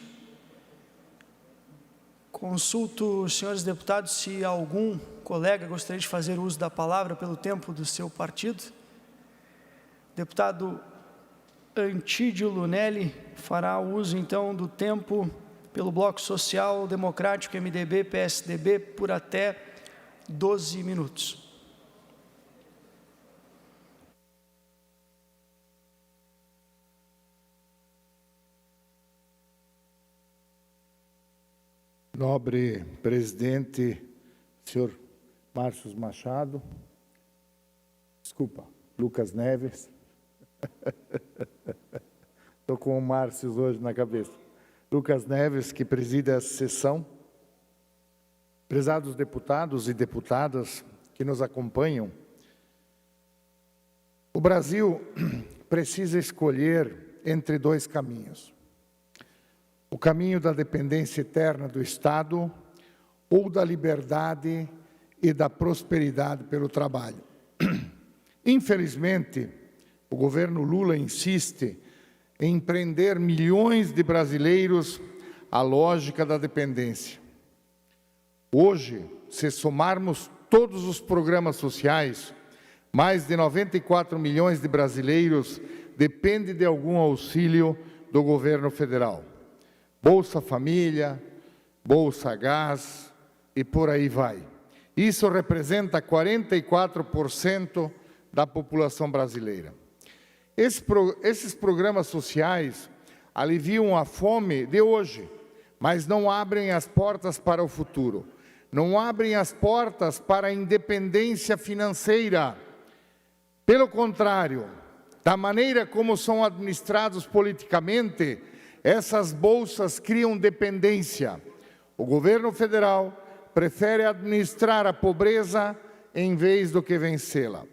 Consulto os senhores deputados se algum colega gostaria de fazer uso da palavra pelo tempo do seu partido. Deputado Antídio Lunelli fará uso, então, do tempo pelo Bloco Social Democrático, MDB, PSDB, por até 12 minutos. Nobre presidente, senhor Márcio Machado, Lucas Neves, estou com o Márcio hoje na cabeça, Lucas Neves, que preside a sessão, prezados deputados e deputadas que nos acompanham, o Brasil precisa escolher entre 2 caminhos. O caminho da dependência eterna do Estado ou da liberdade e da prosperidade pelo trabalho. Infelizmente, o governo Lula insiste em prender milhões de brasileiros à lógica da dependência. Hoje, se somarmos todos os programas sociais, mais de 94 milhões de brasileiros dependem de algum auxílio do governo federal. Bolsa Família, Bolsa Gás e por aí vai. Isso representa 44% da população brasileira. Esses programas sociais aliviam a fome de hoje, mas não abrem as portas para o futuro. Não abrem as portas para a independência financeira. Pelo contrário, da maneira como são administrados politicamente, essas bolsas criam dependência. O governo federal prefere administrar a pobreza em vez do que vencê-la.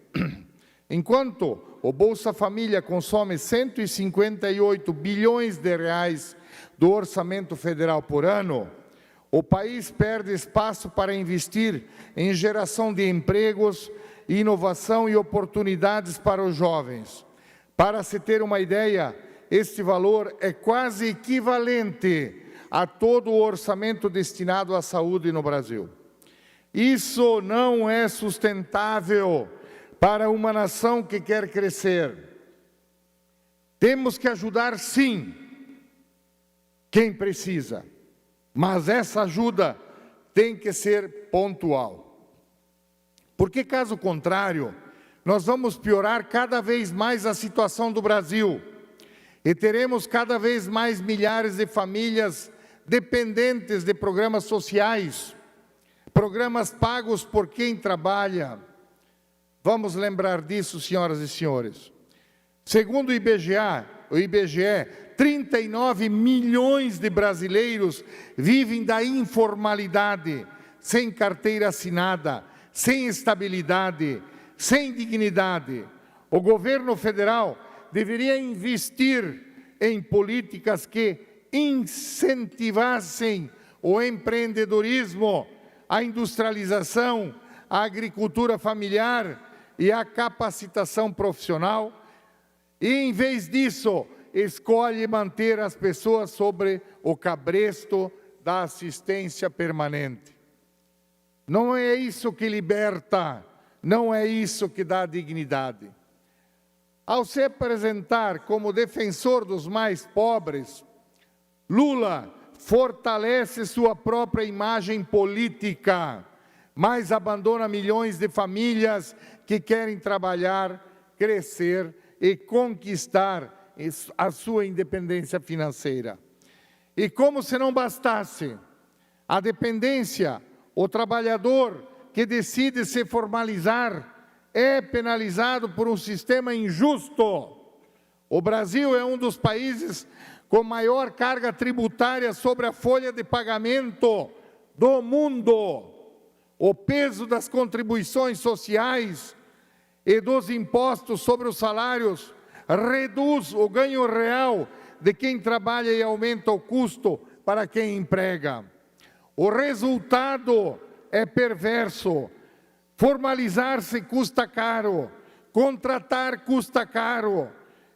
Enquanto o Bolsa Família consome 158 bilhões de reais do orçamento federal por ano, o país perde espaço para investir em geração de empregos, inovação e oportunidades para os jovens. Para se ter uma ideia, este valor é quase equivalente a todo o orçamento destinado à saúde no Brasil. Isso não é sustentável para uma nação que quer crescer. Temos que ajudar, sim, quem precisa, mas essa ajuda tem que ser pontual. Porque, caso contrário, nós vamos piorar cada vez mais a situação do Brasil e teremos cada vez mais milhares de famílias dependentes de programas sociais, programas pagos por quem trabalha. Vamos lembrar disso, senhoras e senhores. Segundo o IBGE, 39 milhões de brasileiros vivem da informalidade, sem carteira assinada, sem estabilidade, sem dignidade. O governo federal deveria investir em políticas que incentivassem o empreendedorismo, a industrialização, a agricultura familiar e a capacitação profissional. E, em vez disso, escolhe manter as pessoas sobre o cabresto da assistência permanente. Não é isso que liberta, não é isso que dá dignidade. Ao se apresentar como defensor dos mais pobres, Lula fortalece sua própria imagem política, mas abandona milhões de famílias que querem trabalhar, crescer e conquistar a sua independência financeira. E como se não bastasse a dependência, o trabalhador que decide se formalizar é penalizado por um sistema injusto. O Brasil é um dos países com maior carga tributária sobre a folha de pagamento do mundo. O peso das contribuições sociais e dos impostos sobre os salários reduz o ganho real de quem trabalha e aumenta o custo para quem emprega. O resultado é perverso. Formalizar-se custa caro, contratar custa caro,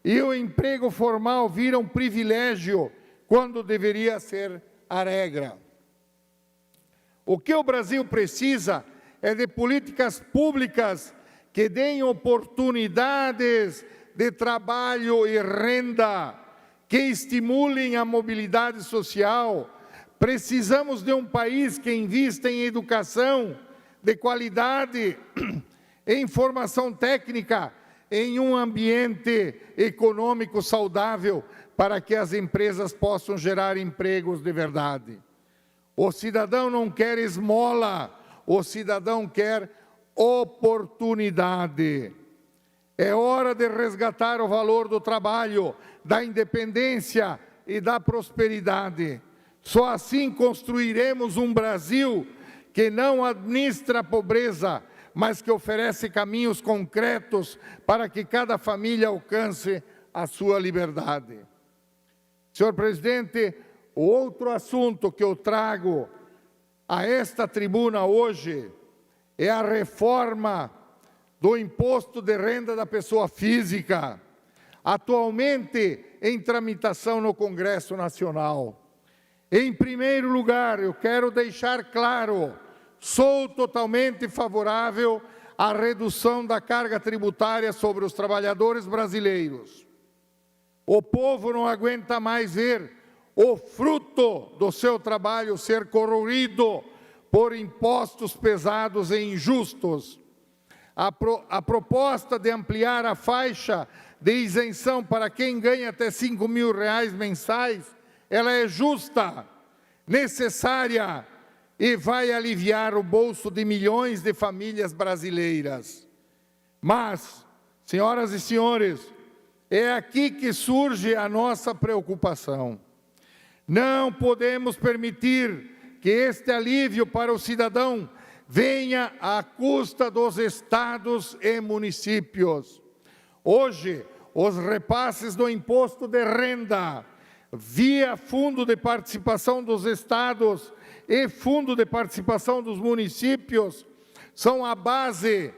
e o emprego formal vira um privilégio, quando deveria ser a regra. O que o Brasil precisa é de políticas públicas que deem oportunidades de trabalho e renda, que estimulem a mobilidade social. Precisamos de um país que invista em educação de qualidade, em formação técnica, em um ambiente econômico saudável, para que as empresas possam gerar empregos de verdade. O cidadão não quer esmola, o cidadão quer oportunidade. É hora de resgatar o valor do trabalho, da independência e da prosperidade. Só assim construiremos um Brasil que não administra a pobreza, mas que oferece caminhos concretos para que cada família alcance a sua liberdade. Senhor presidente, o outro assunto que eu trago a esta tribuna hoje é a reforma do imposto de renda da pessoa física, atualmente em tramitação no Congresso Nacional. Em primeiro lugar, eu quero deixar claro: sou totalmente favorável à redução da carga tributária sobre os trabalhadores brasileiros. O povo não aguenta mais ver o fruto do seu trabalho ser corroído por impostos pesados e injustos. A proposta de ampliar a faixa de isenção para quem ganha até R$5.000 mensais, ela é justa, necessária, e vai aliviar o bolso de milhões de famílias brasileiras. Mas, senhoras e senhores, é aqui que surge a nossa preocupação. Não podemos permitir que este alívio para o cidadão venha à custa dos estados e municípios. Hoje, os repasses do imposto de renda, via Fundo de Participação dos Estados e Fundo de Participação dos Municípios, são a base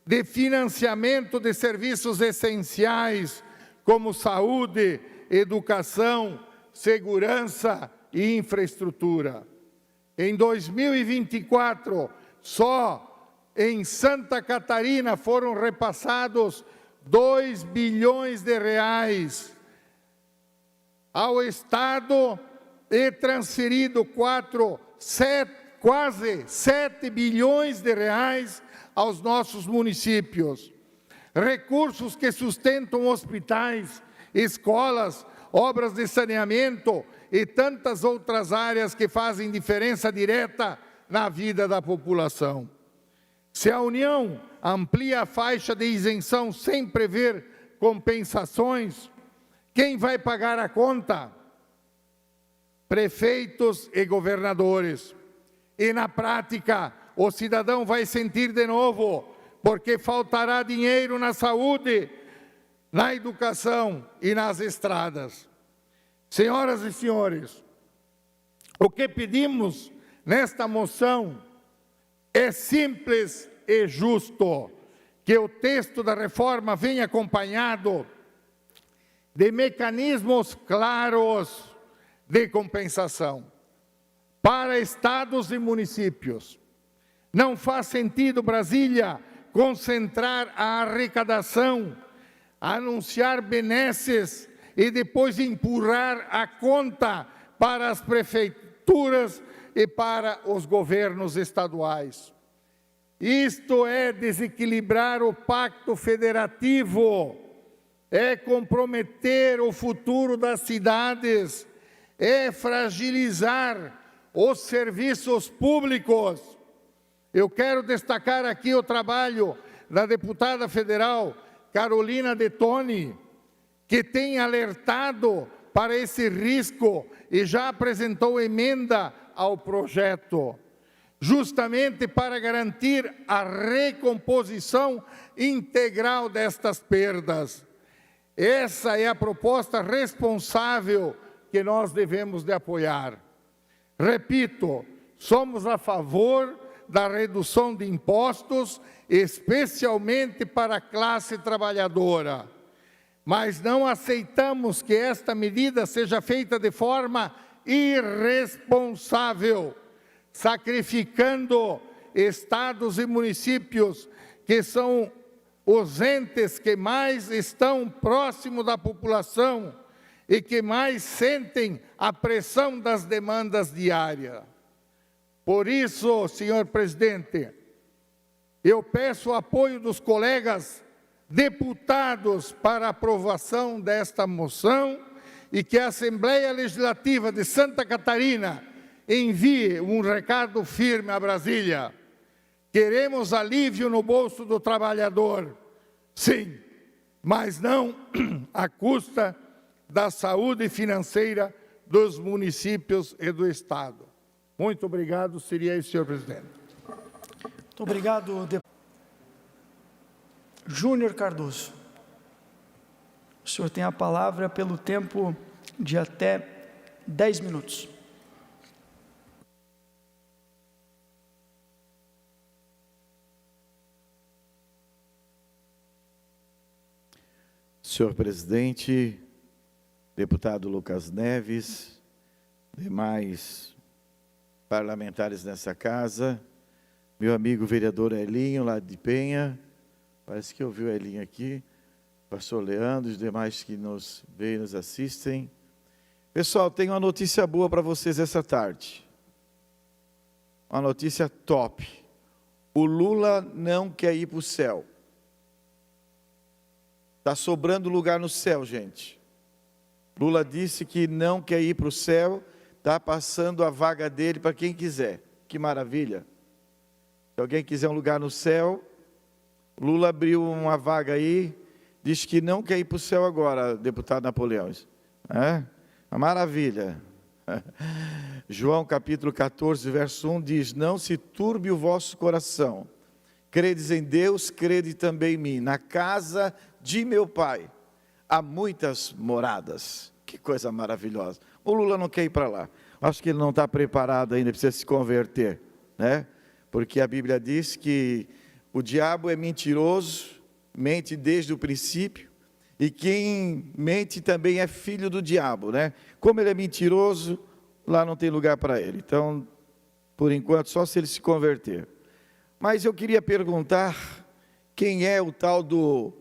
de financiamento de serviços essenciais, como saúde, educação, segurança e infraestrutura. Em 2024, só em Santa Catarina foram repassados R$2 bilhões ao Estado e transferido quase 7 bilhões de reais aos nossos municípios. Recursos que sustentam hospitais, escolas, obras de saneamento e tantas outras áreas que fazem diferença direta na vida da população. Se a União amplia a faixa de isenção sem prever compensações, quem vai pagar a conta? Prefeitos e governadores. E na prática, o cidadão vai sentir de novo, porque faltará dinheiro na saúde, na educação e nas estradas. Senhoras e senhores, o que pedimos nesta moção é simples e justo: que o texto da reforma venha acompanhado de mecanismos claros de compensação para estados e municípios. Não faz sentido Brasília concentrar a arrecadação anunciar benesses e depois empurrar a conta para as prefeituras e para os governos estaduais. Isto é desequilibrar o pacto federativo, é comprometer o futuro das cidades, é fragilizar os serviços públicos. Eu quero destacar aqui o trabalho da deputada federal Carolina Detoni, que tem alertado para esse risco e já apresentou emenda ao projeto, justamente para garantir a recomposição integral destas perdas. Essa é a proposta responsável que nós devemos de apoiar. Repito, somos a favor da redução de impostos, especialmente para a classe trabalhadora. Mas não aceitamos que esta medida seja feita de forma irresponsável, sacrificando estados e municípios que são os entes que mais estão próximos da população e que mais sentem a pressão das demandas diárias. Por isso, senhor presidente, eu peço o apoio dos colegas deputados para a aprovação desta moção e que a Assembleia Legislativa de Santa Catarina envie um recado firme a Brasília. Queremos alívio no bolso do trabalhador, sim, mas não à custa da saúde financeira dos municípios e do Estado. Muito obrigado, seria isso, senhor presidente. Muito obrigado, deputado Júnior Cardoso. O senhor tem a palavra pelo tempo de até 10 minutos. Senhor presidente, deputado Lucas Neves, demais parlamentares nessa casa, meu amigo vereador Elinho, lá de Penha, parece que eu vi o Elinho aqui, pastor Leandro, os demais que nos veem e nos assistem. Pessoal, tenho uma notícia boa para vocês essa tarde. Uma notícia top. O Lula não quer ir para o céu. Está sobrando lugar no céu, gente. Lula disse que não quer ir para o céu, está passando a vaga dele para quem quiser. Que maravilha. Se alguém quiser um lugar no céu, Lula abriu uma vaga aí, diz que não quer ir para o céu agora, deputado Napoleão. É? Uma maravilha. João capítulo 14, verso 1 diz: não se turbe o vosso coração. Credes em Deus, crede também em mim. Na casa de meu pai há muitas moradas. Que coisa maravilhosa. O Lula não quer ir para lá. Acho que ele não está preparado ainda, precisa se converter, né? Porque a Bíblia diz que o diabo é mentiroso, mente desde o princípio, e quem mente também é filho do diabo, né? Como ele é mentiroso, lá não tem lugar para ele. Então, por enquanto, só se ele se converter. Mas eu queria perguntar quem é o tal do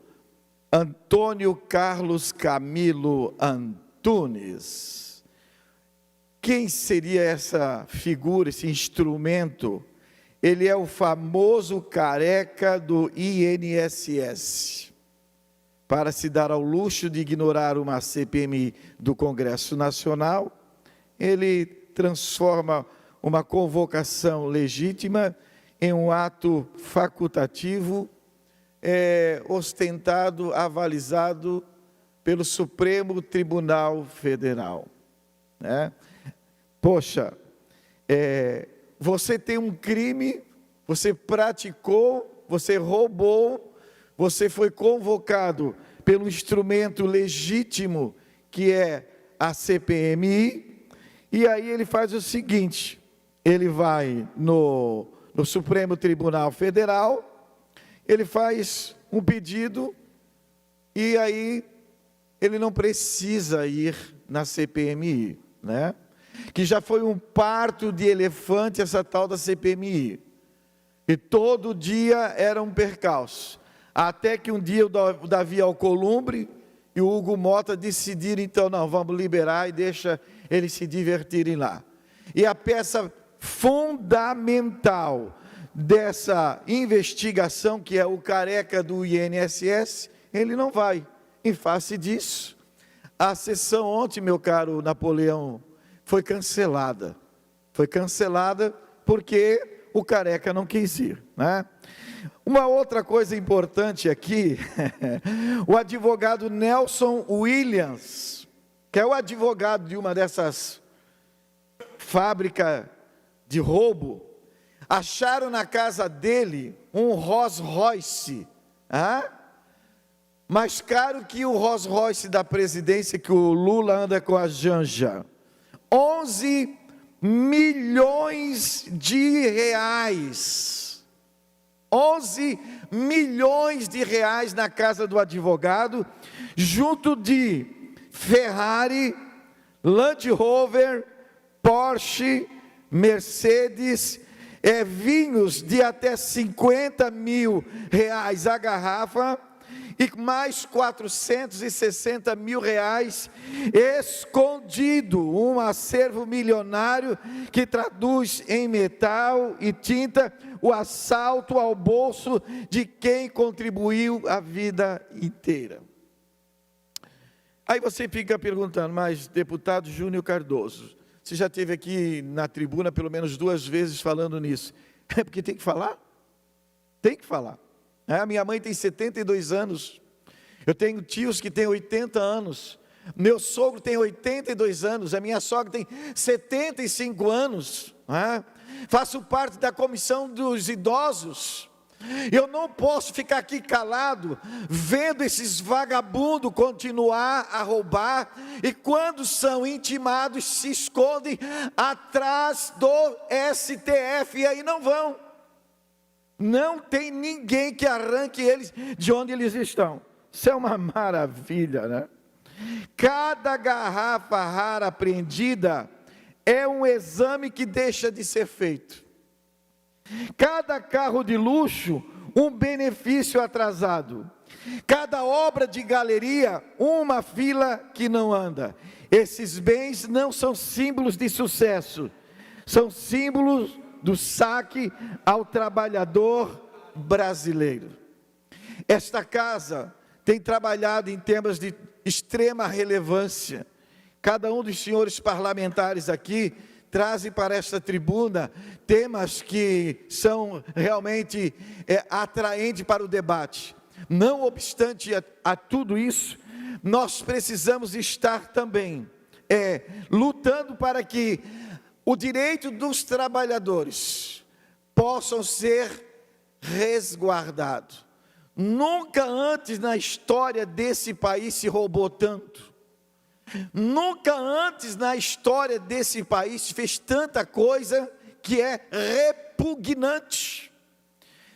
Antônio Carlos Camilo Antunes. Quem seria essa figura, esse instrumento? Ele é o famoso careca do INSS. Para se dar ao luxo de ignorar uma CPMI do Congresso Nacional, ele transforma uma convocação legítima em um ato facultativo, ostentado, avalizado pelo Supremo Tribunal Federal. Né? Poxa, você tem um crime, você praticou, você roubou, você foi convocado pelo instrumento legítimo que é a CPMI, e aí ele faz o seguinte, ele vai no Supremo Tribunal Federal, ele faz um pedido, e aí ele não precisa ir na CPMI, né? Que já foi um parto de elefante essa tal da CPMI, e todo dia era um percalço. Até que um dia o Davi Alcolumbre e o Hugo Mota decidiram, então, não, vamos liberar e deixa eles se divertirem lá. E a peça fundamental dessa investigação, que é o careca do INSS, ele não vai. Em face disso, a sessão ontem, meu caro Napoleão, foi cancelada. Foi cancelada porque o careca não quis ir, né? Uma outra coisa importante aqui, o advogado Nelson Williams, que é o advogado de uma dessas fábricas de roubo, acharam na casa dele um Rolls Royce, mais caro que o Rolls Royce da presidência, que o Lula anda com a Janja. 11 milhões de reais. 11 milhões de reais na casa do advogado, junto de Ferrari, Land Rover, Porsche, Mercedes, vinhos de até 50 mil reais a garrafa, e mais 460 mil reais escondido, um acervo milionário que traduz em metal e tinta o assalto ao bolso de quem contribuiu a vida inteira. Aí você fica perguntando, mas deputado Júnior Cardoso, você já esteve aqui na tribuna pelo menos 2 vezes falando nisso. É porque tem que falar? Tem que falar. A minha mãe tem 72 anos, eu tenho tios que têm 80 anos, meu sogro tem 82 anos, a minha sogra tem 75 anos, faço parte da comissão dos idosos. Eu não posso ficar aqui calado, vendo esses vagabundos continuar a roubar, e quando são intimados, se escondem atrás do STF, e aí não vão. Não tem ninguém que arranque eles de onde eles estão. Isso é uma maravilha, né? Cada garrafa rara apreendida é um exame que deixa de ser feito. Cada carro de luxo, um benefício atrasado. Cada obra de galeria, uma fila que não anda. Esses bens não são símbolos de sucesso, são símbolos do saque ao trabalhador brasileiro. Esta casa tem trabalhado em temas de extrema relevância. Cada um dos senhores parlamentares aqui trazem para esta tribuna temas que são realmente atraentes para o debate. Não obstante a tudo isso, nós precisamos estar também lutando para que o direito dos trabalhadores possam ser resguardados. Nunca antes na história desse país se roubou tanto. Nunca antes na história desse país se fez tanta coisa que é repugnante.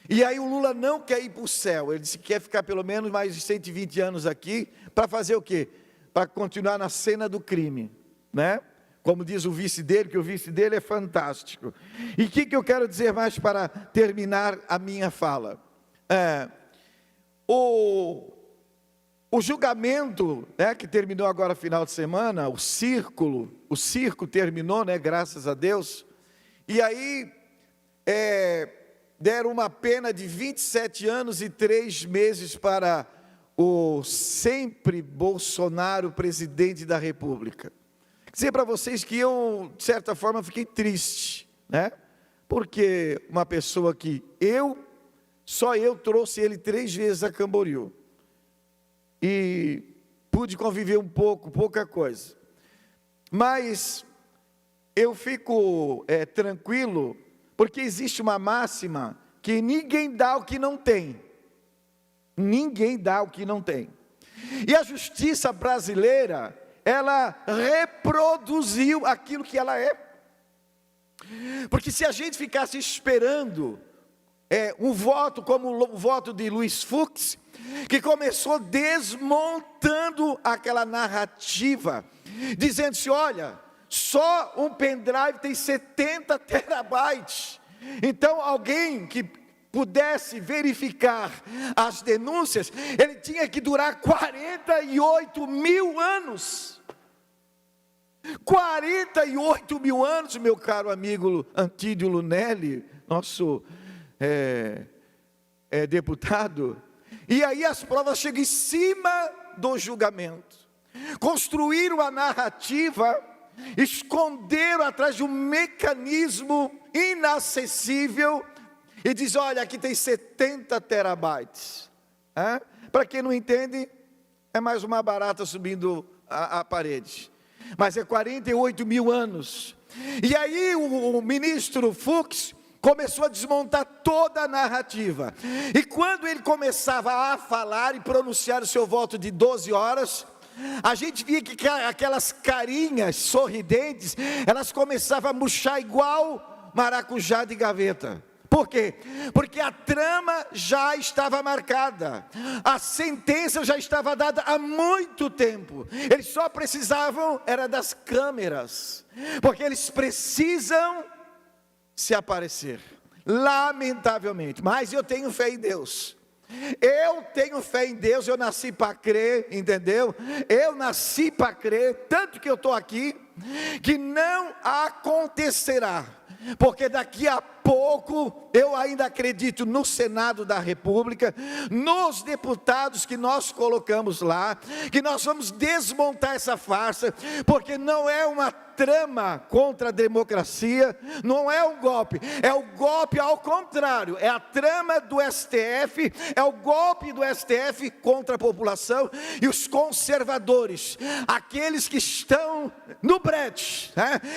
E aí o Lula não quer ir para o céu, ele disse que quer ficar pelo menos mais de 120 anos aqui, para fazer o quê? Para continuar na cena do crime, né? Como diz o vice dele, que o vice dele é fantástico. E o que eu quero dizer mais para terminar a minha fala? O julgamento, que terminou agora final de semana, o circo terminou, graças a Deus, e aí deram uma pena de 27 anos e 3 meses para o sempre Bolsonaro, presidente da República. Dizer para vocês que eu, de certa forma, fiquei triste, porque uma pessoa que só eu trouxe ele 3 vezes a Camboriú, e pude conviver um pouco, pouca coisa, mas eu fico tranquilo, porque existe uma máxima, que ninguém dá o que não tem, ninguém dá o que não tem, e a justiça brasileira, ela reproduziu aquilo que ela é, porque se a gente ficasse esperando um voto como o voto de Luiz Fux, que começou desmontando aquela narrativa, dizendo-se, olha, só um pendrive tem 70 terabytes, então alguém que pudesse verificar as denúncias, ele tinha que durar 48 mil anos. 48 mil anos, meu caro amigo Antídio Lunelli, nosso deputado. E aí as provas chegam em cima do julgamento. Construíram a narrativa, esconderam atrás de um mecanismo inacessível e diz: olha, aqui tem 70 terabytes. Para quem não entende, é mais uma barata subindo a parede. Mas é 48 mil anos. E aí o ministro Fux começou a desmontar toda a narrativa. E quando ele começava a falar e pronunciar o seu voto de 12 horas, a gente via que aquelas carinhas sorridentes, elas começavam a murchar igual maracujá de gaveta. Por quê? Porque a trama já estava marcada, a sentença já estava dada há muito tempo. Eles só precisavam, era das câmeras, porque eles precisam se aparecer, lamentavelmente. Mas eu tenho fé em Deus. Eu tenho fé em Deus, eu nasci para crer, entendeu? Eu nasci para crer, tanto que eu estou aqui, que não acontecerá. Porque daqui a pouco, eu ainda acredito no Senado da República, nos deputados que nós colocamos lá, que nós vamos desmontar essa farsa, porque não é uma trama contra a democracia, não é um golpe, é o golpe ao contrário, é a trama do STF, é o golpe do STF contra a população e os conservadores, aqueles que estão no brete,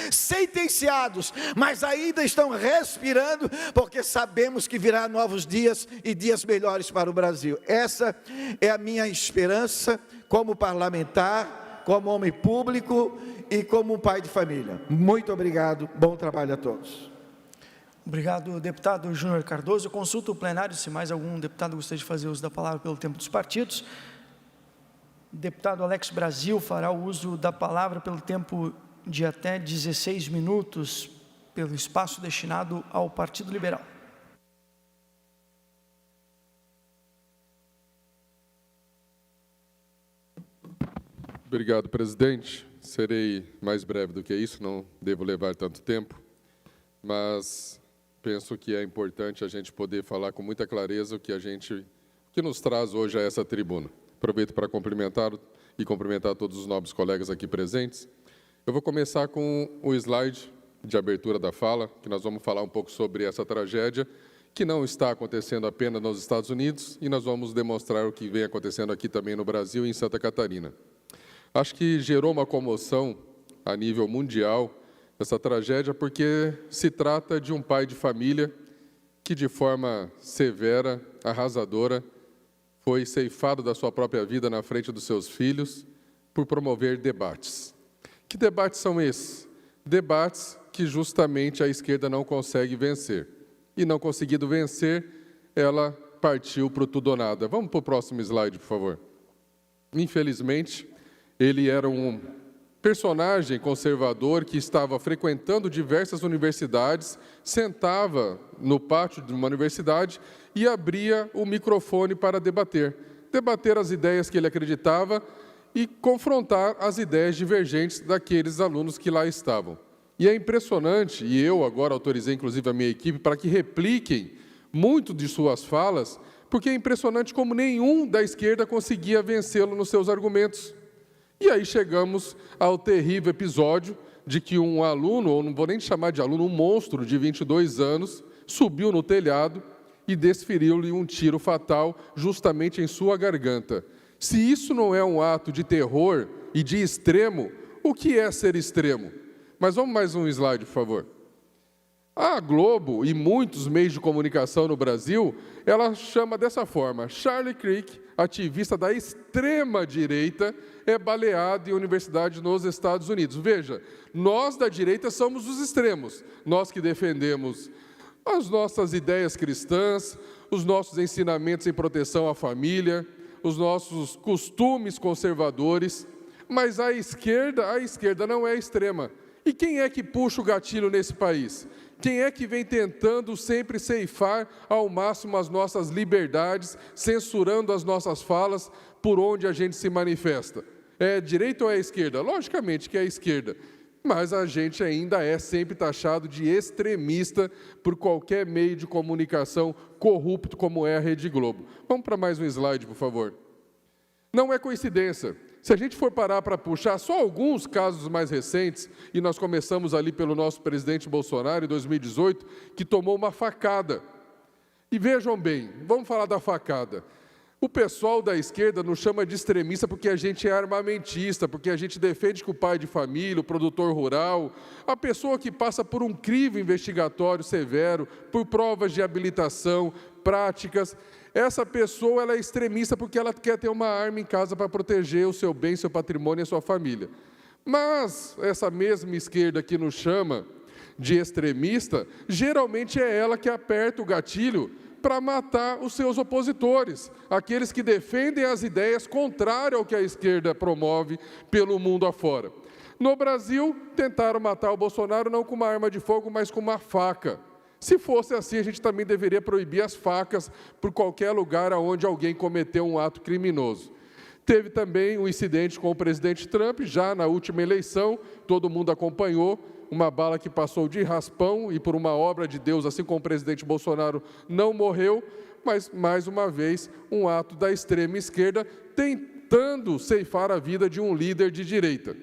sentenciados, mas ainda estão respirando, porque sabemos que virá novos dias e dias melhores para o Brasil. Essa é a minha esperança como parlamentar, como homem público e como um pai de família. Muito obrigado, bom trabalho a todos. Obrigado, deputado Júnior Cardoso. Eu consulto o plenário se mais algum deputado gostaria de fazer uso da palavra pelo tempo dos partidos. Deputado Alex Brasil fará o uso da palavra pelo tempo de até 16 minutos, pelo espaço destinado ao Partido Liberal. Obrigado, presidente. Serei mais breve do que isso, não devo levar tanto tempo, mas penso que é importante a gente poder falar com muita clareza o que nos traz hoje a essa tribuna. Aproveito para cumprimentar todos os nobres colegas aqui presentes. Eu vou começar com o slide de abertura da fala, que nós vamos falar um pouco sobre essa tragédia, que não está acontecendo apenas nos Estados Unidos, e nós vamos demonstrar o que vem acontecendo aqui também no Brasil e em Santa Catarina. Acho que gerou uma comoção a nível mundial essa tragédia, porque se trata de um pai de família que, de forma severa, arrasadora, foi ceifado da sua própria vida na frente dos seus filhos por promover debates. Que debates são esses? Debates que justamente a esquerda não consegue vencer. E não conseguindo vencer, ela partiu para o tudo ou nada. Vamos para o próximo slide, por favor. Infelizmente, ele era um personagem conservador que estava frequentando diversas universidades, sentava no pátio de uma universidade e abria o microfone para debater as ideias que ele acreditava e confrontar as ideias divergentes daqueles alunos que lá estavam. E é impressionante, e eu agora autorizei inclusive a minha equipe para que repliquem muito de suas falas, porque é impressionante como nenhum da esquerda conseguia vencê-lo nos seus argumentos. E aí chegamos ao terrível episódio de que um aluno, ou não vou nem chamar de aluno, um monstro de 22 anos, subiu no telhado e desferiu-lhe um tiro fatal justamente em sua garganta. Se isso não é um ato de terror e de extremo, o que é ser extremo? Mas vamos mais um slide, por favor. A Globo e muitos meios de comunicação no Brasil, ela chama dessa forma: Charlie Kirk, ativista da extrema-direita, é baleado em universidade nos Estados Unidos. Veja, nós da direita somos os extremos, nós que defendemos as nossas ideias cristãs, os nossos ensinamentos em proteção à família, os nossos costumes conservadores, mas a esquerda não é extrema. E quem é que puxa o gatilho nesse país? Quem é que vem tentando sempre ceifar ao máximo as nossas liberdades, censurando as nossas falas por onde a gente se manifesta? É a direita ou é a esquerda? Logicamente que é a esquerda. Mas a gente ainda é sempre taxado de extremista por qualquer meio de comunicação corrupto como é a Rede Globo. Vamos para mais um slide, por favor. Não é coincidência. Se a gente for parar para puxar só alguns casos mais recentes, e nós começamos ali pelo nosso presidente Bolsonaro, em 2018, que tomou uma facada. E vejam bem, vamos falar da facada. O pessoal da esquerda nos chama de extremista porque a gente é armamentista, porque a gente defende que o pai de família, o produtor rural, a pessoa que passa por um crivo investigatório severo, por provas de habilitação, práticas, essa pessoa ela é extremista porque ela quer ter uma arma em casa para proteger o seu bem, seu patrimônio e a sua família. Mas essa mesma esquerda que nos chama de extremista, geralmente é ela que aperta o gatilho para matar os seus opositores, aqueles que defendem as ideias contrárias ao que a esquerda promove pelo mundo afora. No Brasil, tentaram matar o Bolsonaro não com uma arma de fogo, mas com uma faca. Se fosse assim, a gente também deveria proibir as facas por qualquer lugar onde alguém cometeu um ato criminoso. Teve também um incidente com o presidente Trump, já na última eleição, todo mundo acompanhou, uma bala que passou de raspão e por uma obra de Deus, assim como o presidente Bolsonaro não morreu, mas, mais uma vez, um ato da extrema esquerda tentando ceifar a vida de um líder de direita.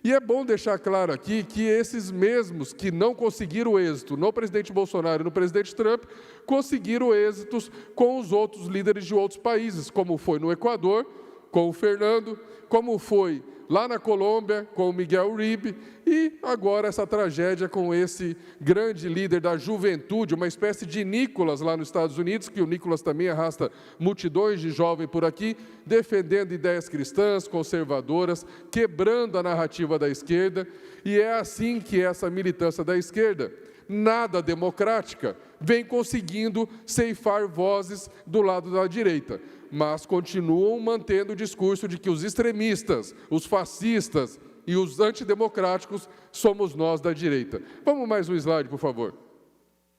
E é bom deixar claro aqui que esses mesmos que não conseguiram êxito no presidente Bolsonaro e no presidente Trump, conseguiram êxitos com os outros líderes de outros países, como foi no Equador, com o Fernando, como foi lá na Colômbia, com o Miguel Uribe, e agora essa tragédia com esse grande líder da juventude, uma espécie de Nicolas lá nos Estados Unidos, que o Nicolas também arrasta multidões de jovens por aqui, defendendo ideias cristãs, conservadoras, quebrando a narrativa da esquerda, e é assim que essa militância da esquerda, nada democrática, vem conseguindo ceifar vozes do lado da direita, mas continuam mantendo o discurso de que os extremistas, os fascistas e os antidemocráticos somos nós da direita. Vamos mais um slide, por favor.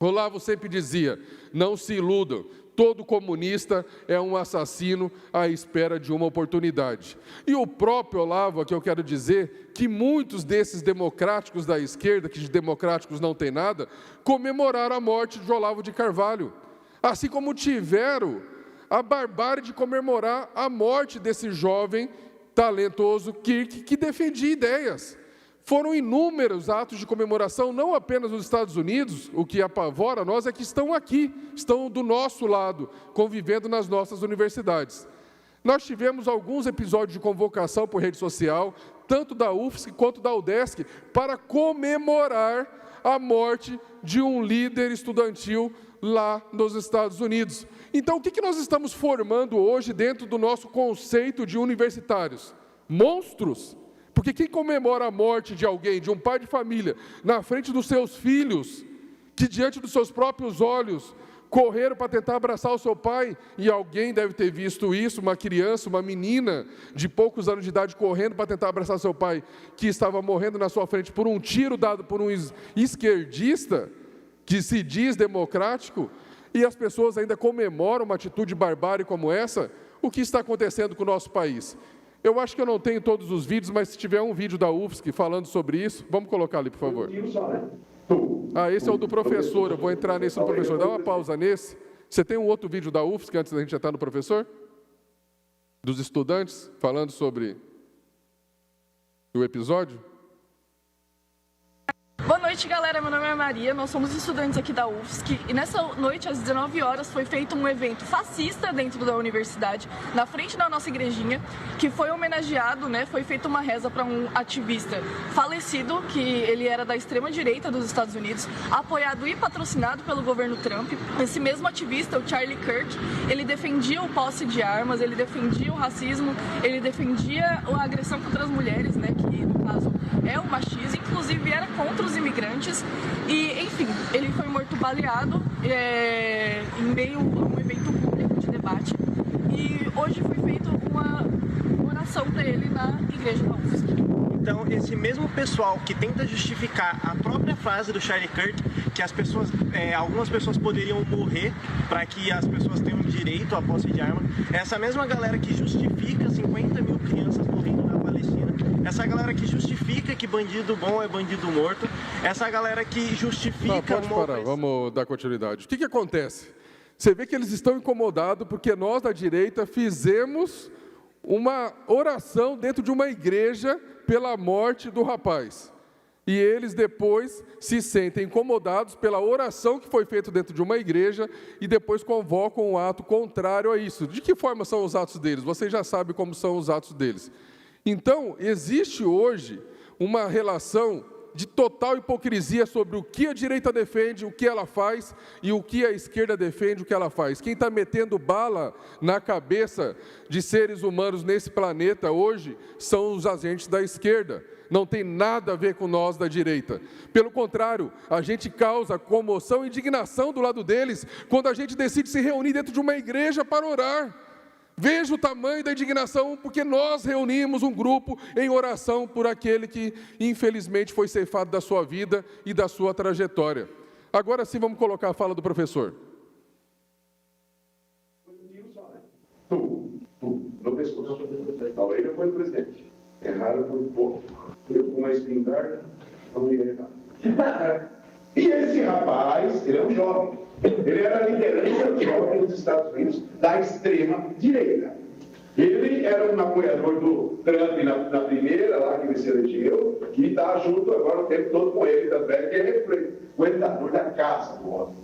Olavo sempre dizia, não se iludam, todo comunista é um assassino à espera de uma oportunidade. E o próprio Olavo, que eu quero dizer, que muitos desses democráticos da esquerda, que de democráticos não tem nada, comemoraram a morte de Olavo de Carvalho. Assim como tiveram a barbárie de comemorar a morte desse jovem talentoso Kirk, que defendia ideias. Foram inúmeros atos de comemoração, não apenas nos Estados Unidos, o que apavora nós é que estão aqui, estão do nosso lado, convivendo nas nossas universidades. Nós tivemos alguns episódios de convocação por rede social, tanto da UFSC quanto da UDESC, para comemorar a morte de um líder estudantil lá nos Estados Unidos. Então, o que nós estamos formando hoje dentro do nosso conceito de universitários? Monstros? Porque quem comemora a morte de alguém, de um pai de família, na frente dos seus filhos, que diante dos seus próprios olhos, correram para tentar abraçar o seu pai, e alguém deve ter visto isso, uma criança, uma menina de poucos anos de idade, correndo para tentar abraçar seu pai, que estava morrendo na sua frente por um tiro dado por um esquerdista, que se diz democrático, e as pessoas ainda comemoram uma atitude barbárie como essa. O que está acontecendo com o nosso país? Eu acho que eu não tenho todos os vídeos, mas se tiver um vídeo da UFSC falando sobre isso, vamos colocar ali, por favor. Esse é o do professor, eu vou entrar nesse do professor. Dá uma pausa nesse. Você tem um outro vídeo da UFSC, antes da gente entrar no professor? Dos estudantes, falando sobre o episódio? Boa noite, galera. Meu nome é Maria, nós somos estudantes aqui da UFSC e nessa noite, às 19 horas, foi feito um evento fascista dentro da universidade, na frente da nossa igrejinha, que foi homenageado, foi feita uma reza para um ativista falecido, que ele era da extrema-direita dos Estados Unidos, apoiado e patrocinado pelo governo Trump. Esse mesmo ativista, o Charlie Kirk, ele defendia o posse de armas, ele defendia o racismo, ele defendia a agressão contra as mulheres, que no caso é o machismo, inclusive era contra os imigrantes, e enfim, ele foi morto baleado em meio a um evento público de debate, e hoje foi feita uma oração para ele na igreja da UFSC. Então, esse mesmo pessoal que tenta justificar a própria frase do Charlie Kirk, que as pessoas, algumas pessoas poderiam morrer para que as pessoas tenham direito à posse de arma, essa mesma galera que justifica 50 mil crianças morrendo na Palestina, essa galera que justifica que bandido bom é bandido morto, essa galera que justifica... Não, pode parar, vamos dar continuidade. O que acontece? Você vê que eles estão incomodados porque nós, da direita, fizemos uma oração dentro de uma igreja pela morte do rapaz. E eles depois se sentem incomodados pela oração que foi feita dentro de uma igreja e depois convocam um ato contrário a isso. De que forma são os atos deles? Vocês já sabem como são os atos deles. Então, existe hoje uma relação de total hipocrisia sobre o que a direita defende, o que ela faz, e o que a esquerda defende, o que ela faz. Quem está metendo bala na cabeça de seres humanos nesse planeta hoje são os agentes da esquerda. Não tem nada a ver com nós da direita. Pelo contrário, a gente causa comoção e indignação do lado deles quando a gente decide se reunir dentro de uma igreja para orar. Veja o tamanho da indignação, porque nós reunimos um grupo em oração por aquele que, infelizmente, foi ceifado da sua vida e da sua trajetória. Agora sim, vamos colocar a fala do professor. No pescoço do ele foi o presidente. Erraram por pouco. Eu com uma espingarda, não ia errar. E esse rapaz, ele é um jovem. Ele era a liderança dos jovens dos Estados Unidos da extrema direita. Ele era um apoiador do Trump na primeira, lá que ele se elegeu, que está junto agora o tempo todo com ele também, que é frequentador da casa do homem.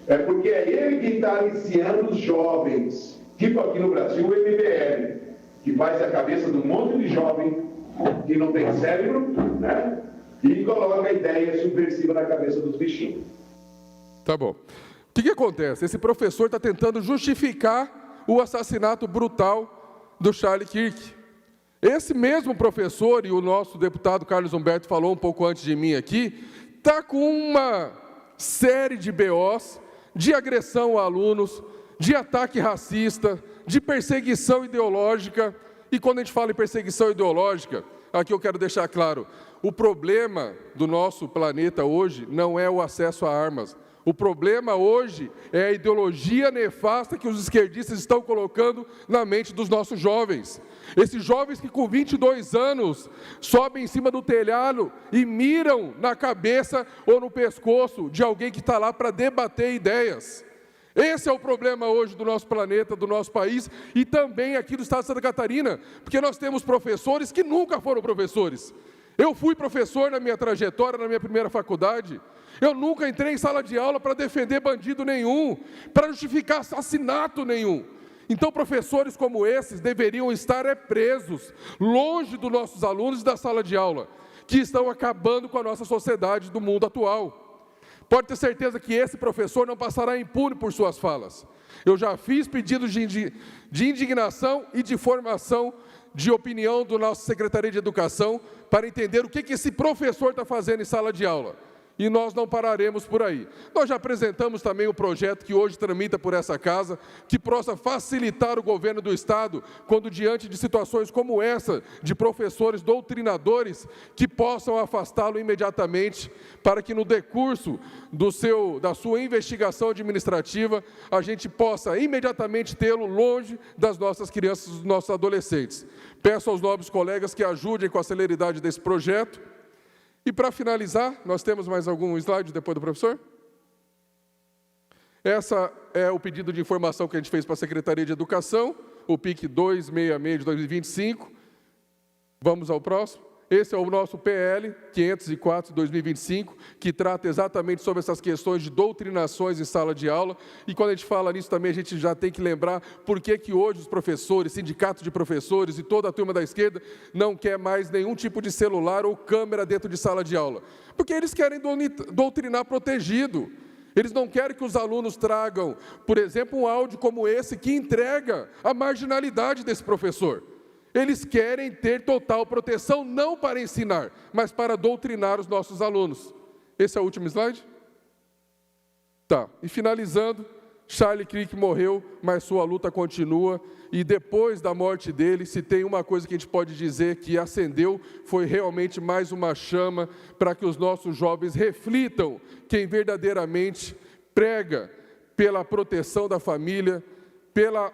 É porque é ele que está iniciando os jovens, tipo aqui no Brasil, o MBL, que faz a cabeça de um monte de jovem que não tem cérebro, né? E coloca a ideia subversiva na cabeça dos bichinhos. Tá bom. O que acontece? Esse professor está tentando justificar o assassinato brutal do Charlie Kirk. Esse mesmo professor, e o nosso deputado Carlos Humberto falou um pouco antes de mim aqui, está com uma série de BOs, de agressão a alunos, de ataque racista, de perseguição ideológica. E quando a gente fala em perseguição ideológica, aqui eu quero deixar claro, o problema do nosso planeta hoje não é o acesso a armas. O problema hoje é a ideologia nefasta que os esquerdistas estão colocando na mente dos nossos jovens. Esses jovens que com 22 anos sobem em cima do telhado e miram na cabeça ou no pescoço de alguém que está lá para debater ideias. Esse é o problema hoje do nosso planeta, do nosso país e também aqui do estado de Santa Catarina, porque nós temos professores que nunca foram professores. Eu fui professor na minha trajetória, na minha primeira faculdade. Eu nunca entrei em sala de aula para defender bandido nenhum, para justificar assassinato nenhum. Então, professores como esses deveriam estar presos, longe dos nossos alunos e da sala de aula, que estão acabando com a nossa sociedade do mundo atual. Pode ter certeza que esse professor não passará impune por suas falas. Eu já fiz pedidos de indignação e de formação de opinião do nosso Secretaria de Educação para entender o que esse professor está fazendo em sala de aula. E nós não pararemos por aí. Nós já apresentamos também o projeto que hoje tramita por essa casa, que possa facilitar o governo do Estado, quando diante de situações como essa, de professores doutrinadores, que possam afastá-lo imediatamente, para que no decurso da sua investigação administrativa, a gente possa imediatamente tê-lo longe das nossas crianças, dos nossos adolescentes. Peço aos nobres colegas que ajudem com a celeridade desse projeto. E para finalizar, nós temos mais algum slide depois do professor? Essa é o pedido de informação que a gente fez para a Secretaria de Educação, o PIC 266 de 2025. Vamos ao próximo. Esse é o nosso PL 504 de 2025, que trata exatamente sobre essas questões de doutrinações em sala de aula. E quando a gente fala nisso também, a gente já tem que lembrar por que hoje os professores, sindicatos de professores e toda a turma da esquerda não quer mais nenhum tipo de celular ou câmera dentro de sala de aula. Porque eles querem doutrinar protegido. Eles não querem que os alunos tragam, por exemplo, um áudio como esse que entrega a marginalidade desse professor. Eles querem ter total proteção, não para ensinar, mas para doutrinar os nossos alunos. Esse é o último slide? Tá, e finalizando, Charlie Kirk morreu, mas sua luta continua. E depois da morte dele, se tem uma coisa que a gente pode dizer que acendeu, foi realmente mais uma chama para que os nossos jovens reflitam quem verdadeiramente prega pela proteção da família, pela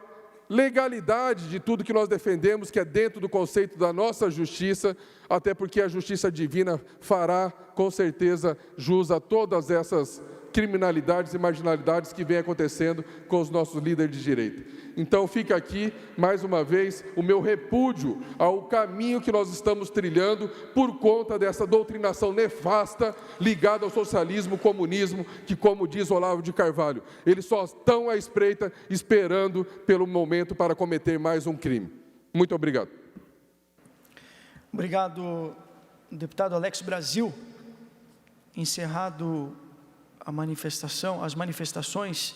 legalidade de tudo que nós defendemos, que é dentro do conceito da nossa justiça, até porque a justiça divina fará, com certeza, jus a todas essas criminalidades e marginalidades que vem acontecendo com os nossos líderes de direito. Então fica aqui, mais uma vez, o meu repúdio ao caminho que nós estamos trilhando por conta dessa doutrinação nefasta ligada ao socialismo, comunismo, que, como diz Olavo de Carvalho, eles só estão à espreita esperando pelo momento para cometer mais um crime. Muito obrigado. Obrigado, deputado Alex Brasil. Encerrado as manifestações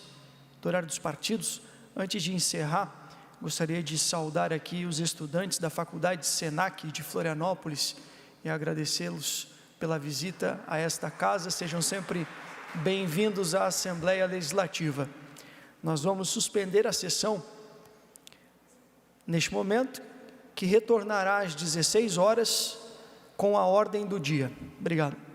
do horário dos partidos, antes de encerrar, gostaria de saudar aqui os estudantes da Faculdade Senac de Florianópolis e agradecê-los pela visita a esta casa. Sejam sempre bem-vindos à Assembleia Legislativa. Nós vamos suspender a sessão neste momento, que retornará às 16 horas com a ordem do dia. Obrigado.